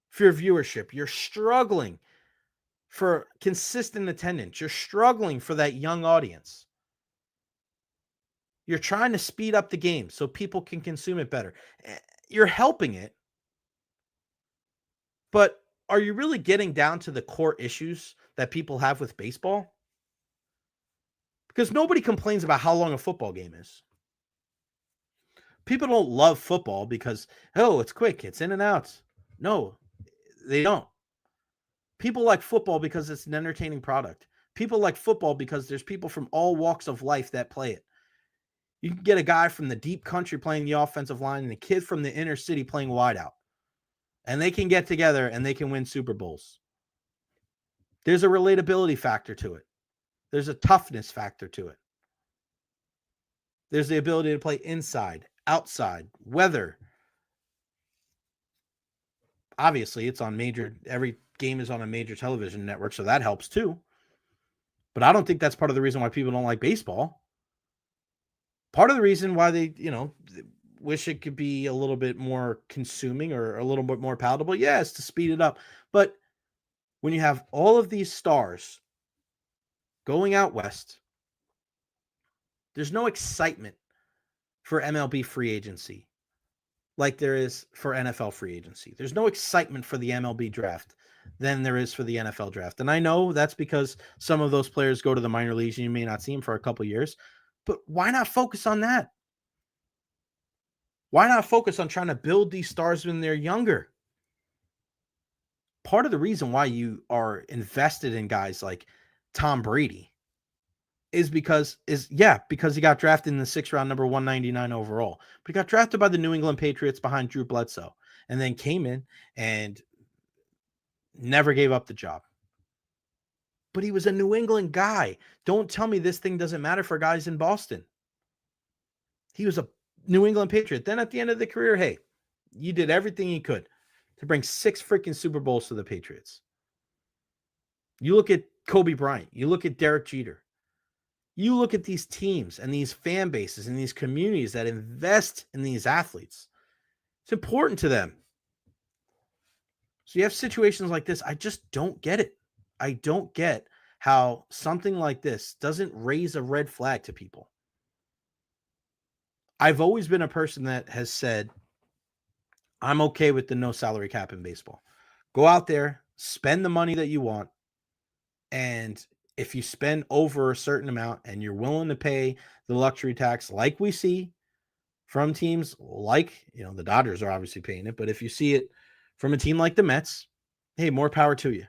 for your viewership. You're struggling for consistent attendance. You're struggling for that young audience. You're trying to speed up the game so people can consume it better. You're helping it. But are you really getting down to the core issues that people have with baseball? Because nobody complains about how long a football game is. People don't love football because, oh, it's quick, it's in and out. No, they don't. People like football because it's an entertaining product. People like football because there's people from all walks of life that play it. You can get a guy from the deep country playing the offensive line and a kid from the inner city playing wideout. And they can get together and they can win Super Bowls. There's a relatability factor to it. There's a toughness factor to it. There's the ability to play inside, outside, weather. Obviously, it's on every game is on a major television network, so that helps too. But I don't think that's part of the reason why people don't like baseball. Part of the reason why they, wish it could be a little bit more consuming or a little bit more palatable, yes, to speed it up. But when you have all of these stars going out west, there's no excitement for MLB free agency like there is for NFL free agency. There's no excitement for the MLB draft than there is for the NFL draft. And I know that's because some of those players go to the minor leagues and you may not see them for a couple of years. But why not focus on that? Why not focus on trying to build these stars when they're younger? Part of the reason why you are invested in guys like Tom Brady is because he got drafted in the 6th round, number 199 overall. But he got drafted by the New England Patriots behind Drew Bledsoe and then came in and never gave up the job. But he was a New England guy. Don't tell me this thing doesn't matter for guys in Boston. He was a New England Patriot. Then at the end of the career, hey, you did everything you could to bring 6 freaking Super Bowls to the Patriots. You look at Kobe Bryant. You look at Derek Jeter. You look at these teams and these fan bases and these communities that invest in these athletes. It's important to them. So you have situations like this. I just don't get it. I don't get how something like this doesn't raise a red flag to people. I've always been a person that has said, I'm okay with the no salary cap in baseball. Go out there, spend the money that you want. And if you spend over a certain amount and you're willing to pay the luxury tax, like we see from teams like, the Dodgers are obviously paying it, but if you see it from a team like the Mets, hey, more power to you.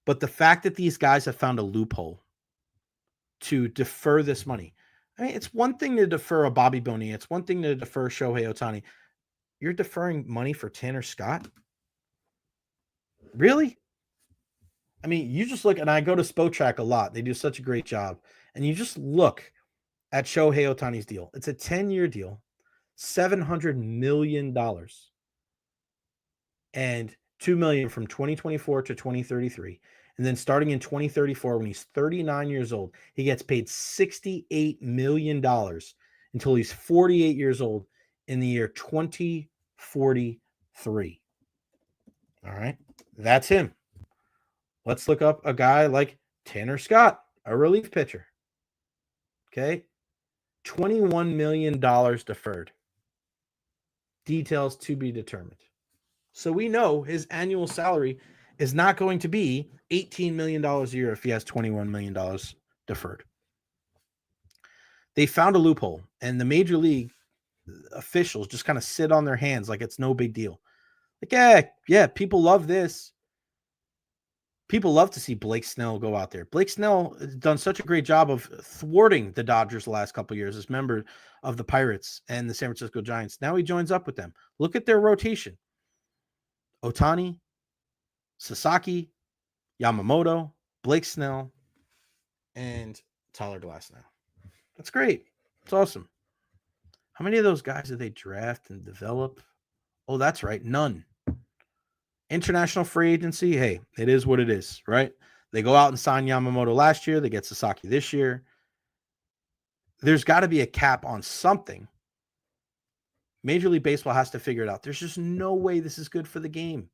But the fact that these guys have found a loophole to defer this money. I mean, it's one thing to defer a Bobby Bonilla. It's one thing to defer Shohei Ohtani. You're deferring money for Tanner Scott? Really? I mean, you just look, and I go to Spotrac a lot. They do such a great job. And you just look at Shohei Ohtani's deal. It's a 10-year deal, $700 million, and $2 million from 2024 to 2033. And then starting in 2034, when he's 39 years old, he gets paid $68 million until he's 48 years old in the year 2043. All right. That's him. Let's look up a guy like Tanner Scott, a relief pitcher. Okay. $21 million deferred. Details to be determined. So we know his annual salary is not going to be $18 million a year if he has $21 million deferred. They found a loophole, and the major league officials just kind of sit on their hands like it's no big deal. Like, yeah, people love this. People love to see Blake Snell go out there. Blake Snell has done such a great job of thwarting the Dodgers the last couple of years as member of the Pirates and the San Francisco Giants. Now he joins up with them. Look at their rotation. Ohtani, Sasaki, Yamamoto, Blake Snell, and Tyler Glasnow. That's great. It's awesome. How many of those guys did they draft and develop? Oh, that's right. None. International free agency, hey, it is what it is, right? They go out and sign Yamamoto last year. They get Sasaki this year. There's got to be a cap on something. Major League Baseball has to figure it out. There's just no way this is good for the game.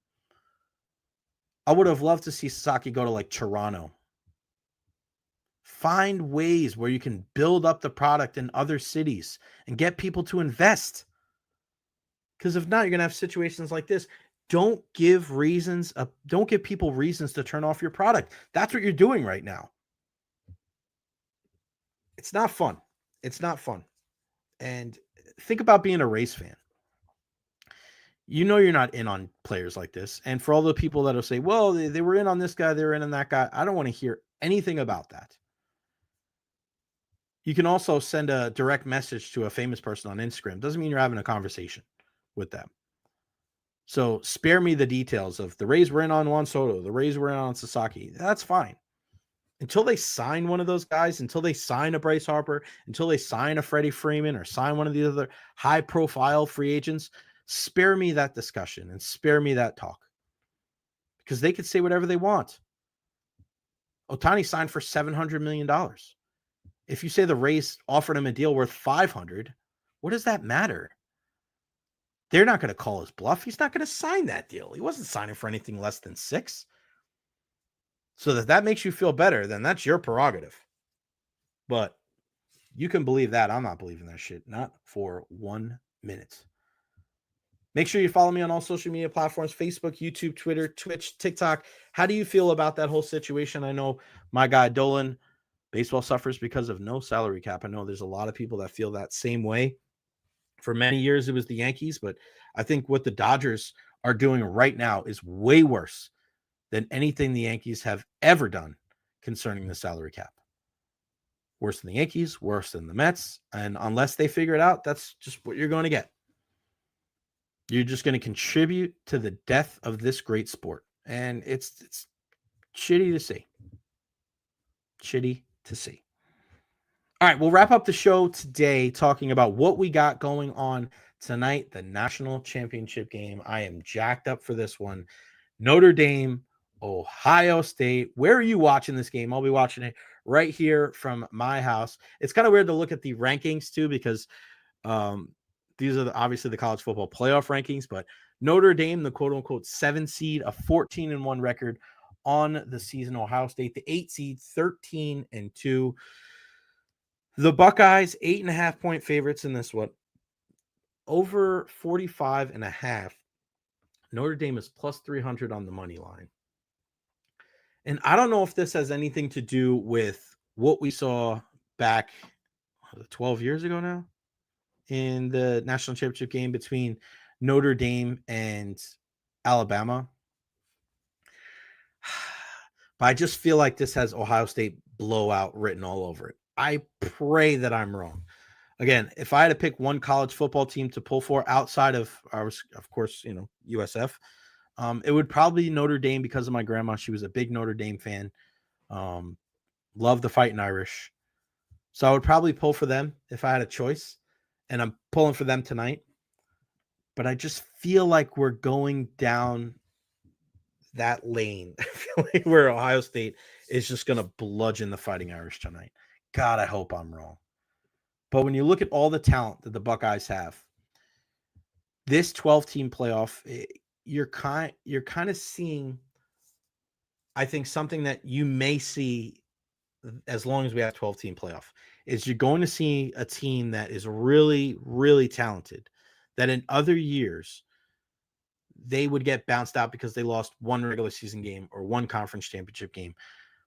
I would have loved to see Sasaki go to like Toronto. Find ways where you can build up the product in other cities and get people to invest. Because if not, you're going to have situations like this. Don't give people reasons to turn off your product. That's what you're doing right now. It's not fun. It's not fun. And think about being a Rays fan. You know you're not in on players like this. And for all the people that will say, well, they were in on this guy, they were in on that guy, I don't want to hear anything about that. You can also send a direct message to a famous person on Instagram. Doesn't mean you're having a conversation with them. So spare me the details of the Rays were in on Juan Soto, the Rays were in on Sasaki. That's fine. Until they sign one of those guys, until they sign a Bryce Harper, until they sign a Freddie Freeman or sign one of the other high-profile free agents, spare me that discussion and spare me that talk. Because they could say whatever they want. Ohtani signed for $700 million. If you say the Rays offered him a deal worth $500, what does that matter? They're not going to call his bluff. He's not going to sign that deal. He wasn't signing for anything less than $6 million. So that makes you feel better, then that's your prerogative. But you can believe that. I'm not believing that shit. Not for 1 minute. Make sure you follow me on all social media platforms, Facebook, YouTube, Twitter, Twitch, TikTok. How do you feel about that whole situation? I know my guy Dolan, baseball suffers because of no salary cap. I know there's a lot of people that feel that same way. For many years, it was the Yankees, but I think what the Dodgers are doing right now is way worse than anything the Yankees have ever done concerning the salary cap. Worse than the Yankees, worse than the Mets, and unless they figure it out, that's just what you're going to get. You're just going to contribute to the death of this great sport, and it's shitty to see. Shitty to see. All right, we'll wrap up the show today talking about what we got going on tonight, the national championship game. I am jacked up for this one. Notre Dame Ohio State. Where are you watching this game? I'll be watching it right here from my house. It's kind of weird to look at the rankings too, because these are obviously the college football playoff rankings, but Notre Dame, the quote unquote 7 seed, a 14-1 record on the season. Ohio State, the 8 seed, 13-2. The Buckeyes, 8.5-point favorites in this one. Over 45.5. Notre Dame is plus 300 on the money line. And I don't know if this has anything to do with what we saw back 12 years ago now in the national championship game between Notre Dame and Alabama. But I just feel like this has Ohio State blowout written all over it. I pray that I'm wrong. Again, if I had to pick one college football team to pull for outside of ours, of course, USF, it would probably be Notre Dame because of my grandma. She was a big Notre Dame fan. Love the Fighting Irish. So I would probably pull for them if I had a choice. And I'm pulling for them tonight. But I just feel like we're going down that lane. I feel like where Ohio State is just going to bludgeon the Fighting Irish tonight. God, I hope I'm wrong. But when you look at all the talent that the Buckeyes have, this 12-team playoff, you're kind of seeing, I think, something that you may see as long as we have 12-team playoff, is you're going to see a team that is really, really talented, that in other years they would get bounced out because they lost one regular season game or one conference championship game.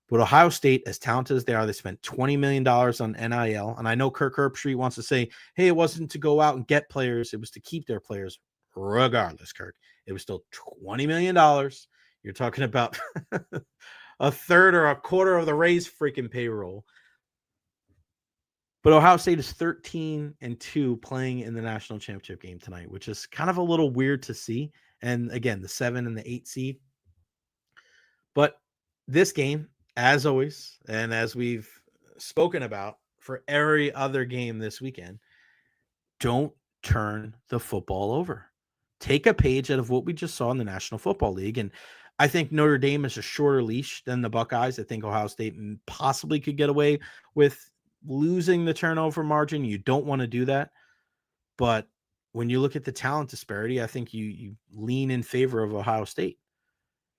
But Ohio State, as talented as they are, they spent $20 million on NIL. And I know Kirk Herbstreit wants to say, hey, it wasn't to go out and get players. It was to keep their players regardless, Kirk. It was still $20 million. You're talking about a third or a quarter of the Rays freaking payroll. But Ohio State is 13-2 playing in the national championship game tonight, which is kind of a little weird to see. And again, the 7 and the 8 seed. But this game, as always, and as we've spoken about for every other game this weekend, don't turn the football over. Take a page out of what we just saw in the National Football League. And I think Notre Dame is a shorter leash than the Buckeyes. I think Ohio State possibly could get away with losing the turnover margin. You don't want to do that. But when you look at the talent disparity, I think you lean in favor of Ohio State.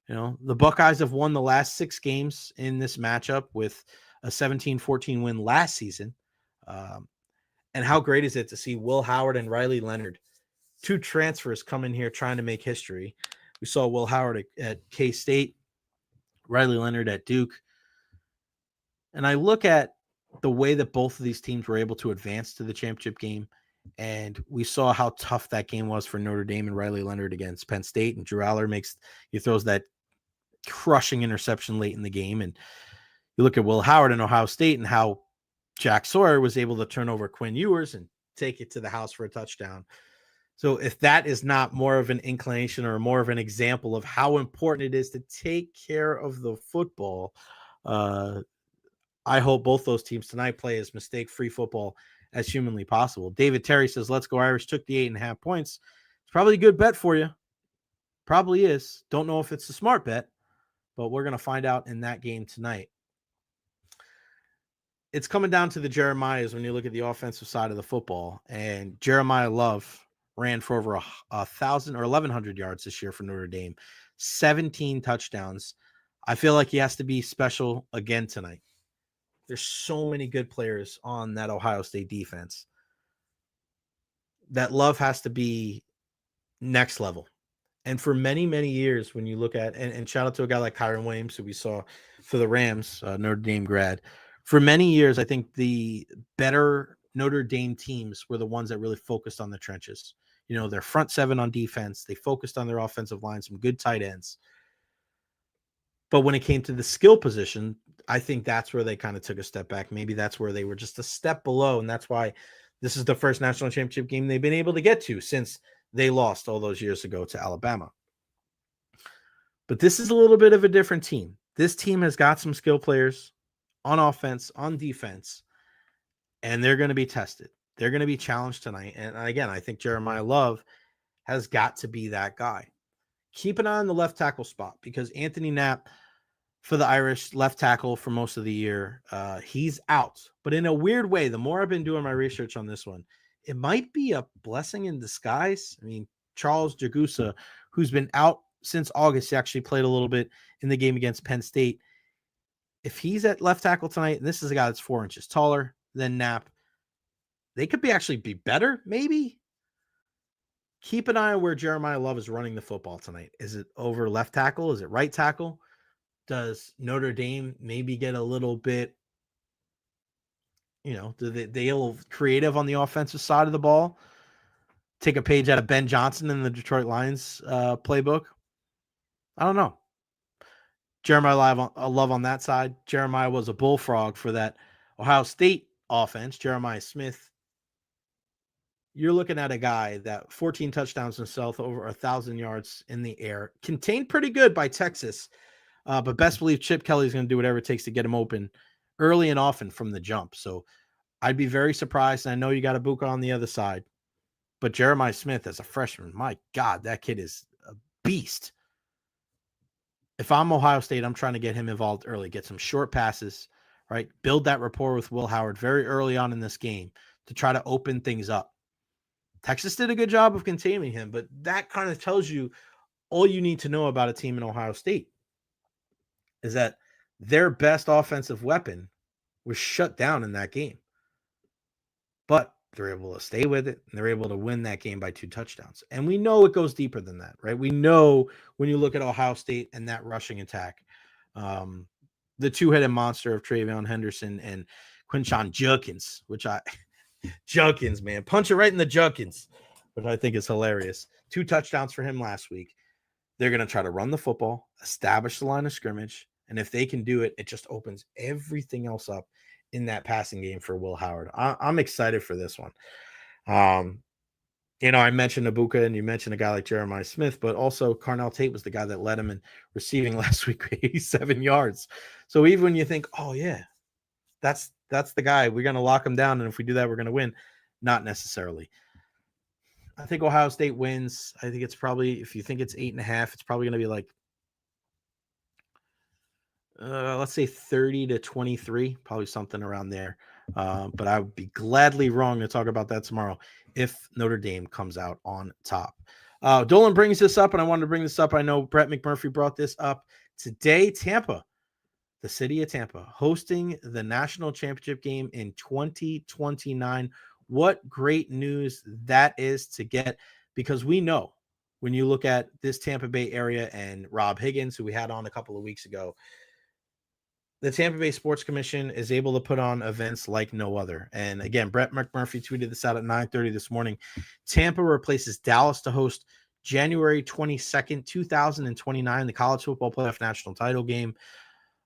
The Buckeyes have won the last 6 games in this matchup with a 17-14 win last season. And how great is it to see Will Howard and Riley Leonard, 2 transfers, come in here trying to make history. We saw Will Howard at K-State, Riley Leonard at Duke. And I look at the way that both of these teams were able to advance to the championship game. And we saw how tough that game was for Notre Dame and Riley Leonard against Penn State. And Drew Aller throws that crushing interception late in the game. And you look at Will Howard and Ohio State and how Jack Sawyer was able to turn over Quinn Ewers and take it to the house for a touchdown. So if that is not more of an inclination or more of an example of how important it is to take care of the football, I hope both those teams tonight play as mistake-free football as humanly possible. David Terry says, let's go Irish, took the 8.5 points. It's probably a good bet for you. Probably is. Don't know if it's a smart bet, but we're going to find out in that game tonight. It's coming down to the Jeremiahs when you look at the offensive side of the football. And Jeremiah Love ran for over 1,000 or 1,100 yards this year for Notre Dame. 17 touchdowns. I feel like he has to be special again tonight. There's so many good players on that Ohio State defense. That Love has to be next level. And for many, many years, when you look at, and shout out to a guy like Kyron Williams, who we saw for the Rams, Notre Dame grad. For many years, I think the better Notre Dame teams were the ones that really focused on the trenches. Their front 7 on defense. They focused on their offensive line, some good tight ends. But when it came to the skill position, I think that's where they kind of took a step back. Maybe that's where they were just a step below. And that's why this is the first national championship game they've been able to get to since they lost all those years ago to Alabama. But this is a little bit of a different team. This team has got some skill players on offense, on defense, and they're going to be tested. They're going to be challenged tonight. And again, I think Jeremiah Love has got to be that guy. keep an eye on the left tackle spot because Anthony Knapp for the Irish left tackle for most of the year, he's out. But in a weird way, the more I've been doing my research on this one, it might be a blessing in disguise. I mean, Charles Jagusa, who's been out since August, he actually played a little bit in the game against Penn State. If he's at left tackle tonight, and this is a guy that's 4 inches taller than Knapp, they could actually be better, maybe. Keep an eye on where Jeremiah Love is running the football tonight. Is it over left tackle? Is it right tackle? Does Notre Dame maybe get a little bit, do they get a little creative on the offensive side of the ball? Take a page out of Ben Johnson in the Detroit Lions playbook? I don't know. Jeremiah Love on that side. Jeremiah was a bullfrog for that Ohio State offense. Jeremiah Smith. You're looking at a guy that 14 touchdowns himself, over 1,000 yards in the air, contained pretty good by Texas. But best believe Chip Kelly's going to do whatever it takes to get him open early and often from the jump. So I'd be very surprised. And I know you got Ibuka on the other side, but Jeremiah Smith as a freshman, my God, that kid is a beast. If I'm Ohio State, I'm trying to get him involved early, get some short passes, right? Build that rapport with Will Howard very early on in this game to try to open things up. Texas did a good job of containing him, but that kind of tells you all you need to know about a team in Ohio State is that their best offensive weapon was shut down in that game. But they're able to stay with it, and they're able to win that game by 2 touchdowns. And we know it goes deeper than that, right? We know when you look at Ohio State and that rushing attack, the two-headed monster of Travion Henderson and Quinshon Judkins, Judkins, man. Punch it right in the Judkins, which I think is hilarious. 2 touchdowns for him last week. They're going to try to run the football, establish the line of scrimmage, and if they can do it, it just opens everything else up in that passing game for Will Howard. I'm excited for this one. I mentioned Ibuka, and you mentioned a guy like Jeremiah Smith, but also Carnell Tate was the guy that led him in receiving last week, 87 yards. So even when you think, oh, yeah, that's the guy, we're going to lock him down, and if we do that, we're going to win. Not necessarily. I think Ohio State wins. I think it's probably, if you think it's 8.5, it's probably going to be like, let's say 30-23, probably something around there. But I would be gladly wrong to talk about that tomorrow if Notre Dame comes out on top. Dolan brings this up, and I wanted to bring this up. I know Brett McMurphy brought this up today. Tampa, the city of Tampa, hosting the national championship game in 2029. What great news that is to get, because we know when you look at this Tampa Bay area and Rob Higgins, who we had on a couple of weeks ago, the Tampa Bay Sports Commission is able to put on events like no other. And again, Brett McMurphy tweeted this out at 9:30 this morning. Tampa replaces Dallas to host January 22nd, 2029, the College Football Playoff National Title Game.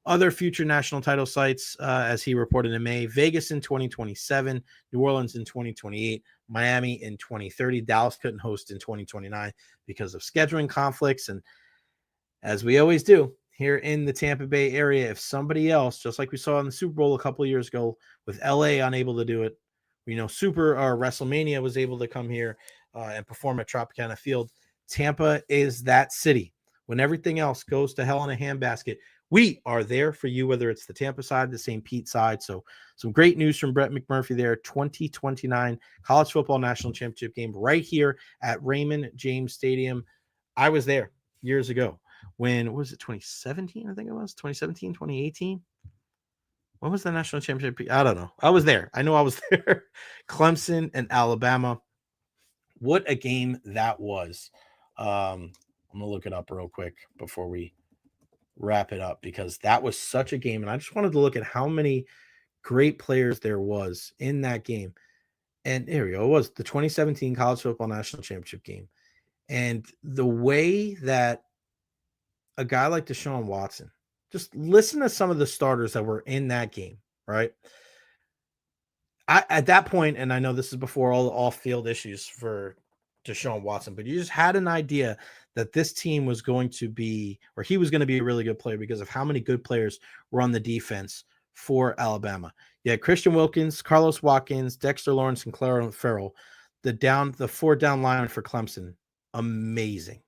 Other future national title sites, as he reported in May, Vegas in 2027, New Orleans in 2028, Miami in 2030. Dallas couldn't host in 2029 because of scheduling conflicts. And as we always do here in the Tampa Bay area, if somebody else, just like we saw in the Super Bowl a couple of years ago with LA unable to do it, we know WrestleMania was able to come here and perform at Tropicana Field. Tampa is that city. When everything else goes to hell in a handbasket, we are there for you, whether it's the Tampa side, the St. Pete side. So some great news from Brett McMurphy there. 2029 College Football National Championship game right here at Raymond James Stadium. I was there years ago when, what was it, 2017? I think it was 2017, 2018. When was the national championship? I don't know. I was there. I know I was there. Clemson and Alabama. What a game that was. I'm going to look it up real quick before we wrap it up, because that was such a game. And I just wanted to look at how many great players there was in that game. And there we go. It was the 2017 College Football National Championship game. And the way that a guy like Deshaun Watson, just listen to some of the starters that were in that game, right? At that point, and I know this is before all the off-field issues for Deshaun Watson, but you just had an idea that this team was going to be, or he was going to be a really good player because of how many good players were on the defense for Alabama. You had Christian Wilkins, Carlos Watkins, Dexter Lawrence, and Clarence Farrell. The 4 down line for Clemson, amazing.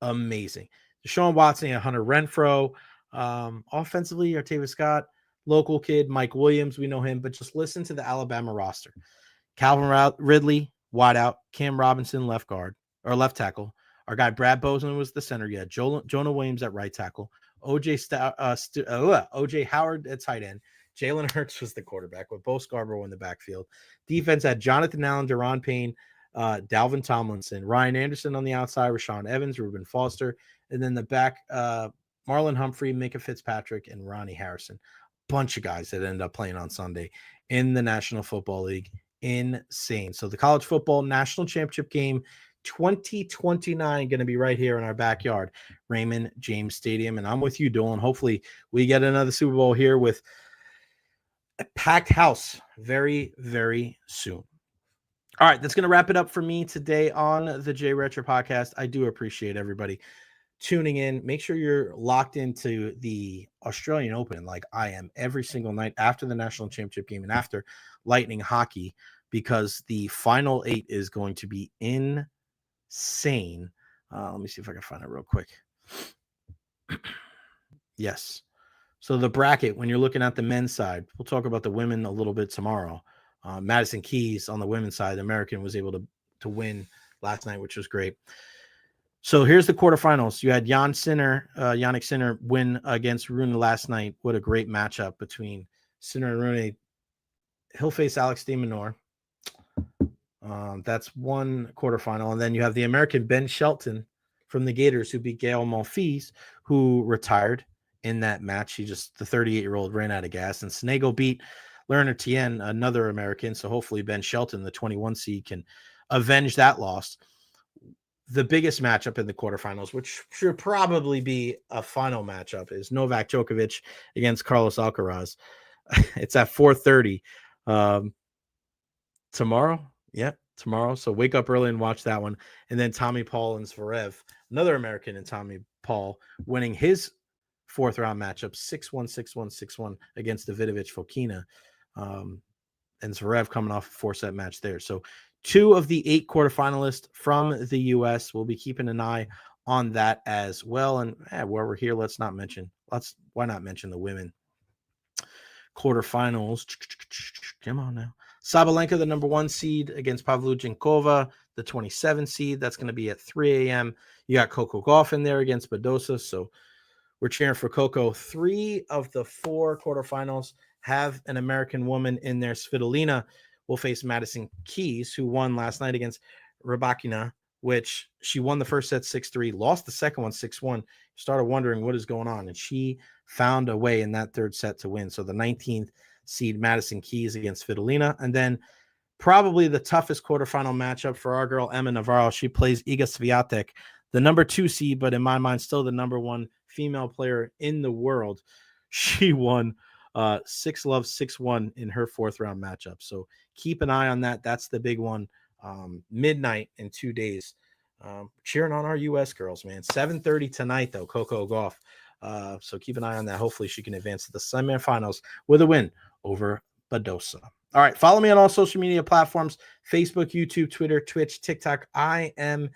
amazing. Deshaun Watson and Hunter Renfrow. Offensively, Artavis Scott, local kid, Mike Williams, we know him, but just listen to the Alabama roster. Calvin Ridley, wideout, Cam Robinson, left guard or left tackle. Our guy Brad Bozeman was the center. You had Jonah Williams at right tackle. OJ Howard at tight end. Jalen Hurts was the quarterback with Bo Scarborough in the backfield. Defense had Jonathan Allen, Deron Payne, Dalvin Tomlinson, Ryan Anderson on the outside, Rashawn Evans, Reuben Foster, and then the back, Marlon Humphrey, Minka Fitzpatrick, and Ronnie Harrison. Bunch of guys that ended up playing on Sunday in the National Football League. Insane. So the college football national championship game 2029 going to be right here in our backyard, Raymond James Stadium. And I'm with you, Dolan. Hopefully we get another Super Bowl here with a packed house very, very soon. All right, that's going to wrap it up for me today on the Jay Recher podcast. I do appreciate everybody tuning in. Make sure you're locked into the Australian Open like I am every single night after the national championship game and after Lightning hockey, because the final 8 is going to be insane. Let me see if I can find it real quick. Yes. So the bracket, when you're looking at the men's side, we'll talk about the women a little bit tomorrow. Madison Keys on the women's side, the American, was able to win last night, which was great. So here's the quarterfinals. You had Yannick Sinner win against Rune last night. What a great matchup between Sinner and Rune. He'll face Alex de Minaur. That's one quarterfinal. And then you have the American Ben Shelton from the Gators, who beat Gael Monfils, who retired in that match. The 38-year-old ran out of gas. And Senego beat Lerner Tien, another American. So hopefully Ben Shelton, the 21 seed, can avenge that loss. The biggest matchup in the quarterfinals, which should probably be a final matchup, is Novak Djokovic against Carlos Alcaraz. It's at 4:30 tomorrow. Yeah, tomorrow. So wake up early and watch that one. And then Tommy Paul and Zverev, another American, and Tommy Paul winning his 4th round matchup, 6-1, 6-1, 6-1 against Davidovich Fokina. And Zverev coming off a 4-set match there. So 2 of the 8 quarterfinalists from the U.S. We'll be keeping an eye on that as well. And while we're here, why not mention the women quarterfinals? Come on now. Sabalenka, the number 1 seed, against Pavlyuchenkova, the 27 seed. That's going to be at 3 a.m. You got Coco Gauff in there against Badosa. So we're cheering for Coco. 3 of the 4 quarterfinals have an American woman in there. Svitolina will face Madison Keys, who won last night against Rybakina, which she won the first set 6-3, lost the second one 6-1. Started wondering what is going on, and she found a way in that 3rd set to win. So the 19th seed Madison Keys against Svitolina, and then probably the toughest quarterfinal matchup for our girl Emma Navarro. She plays Iga Swiatek, the number 2 seed, but in my mind still the number 1 female player in the world. She won 6-love, 6-1 in her 4th round matchup. So keep an eye on that. That's the big one. Midnight in 2 days. Cheering on our U.S. girls, man. 7:30 tonight, though, Coco Gauff. So keep an eye on that. Hopefully she can advance to the semifinals with a win over Badosa. All right. Follow me on all social media platforms: Facebook, YouTube, Twitter, Twitch, TikTok. I am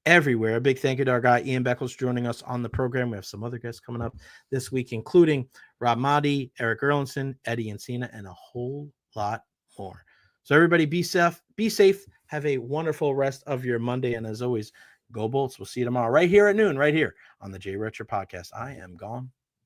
everywhere. A big thank you to our guy Ian Beckles joining us on the program. We have some other guests coming up this week, including Rob Mahdi, Eric Erlinson, Eddie Encina, and a whole lot more. So everybody be safe. Have a wonderful rest of your Monday. And as always, go Bolts. We'll see you tomorrow right here at noon, right here on the Jay Recher podcast. I am gone.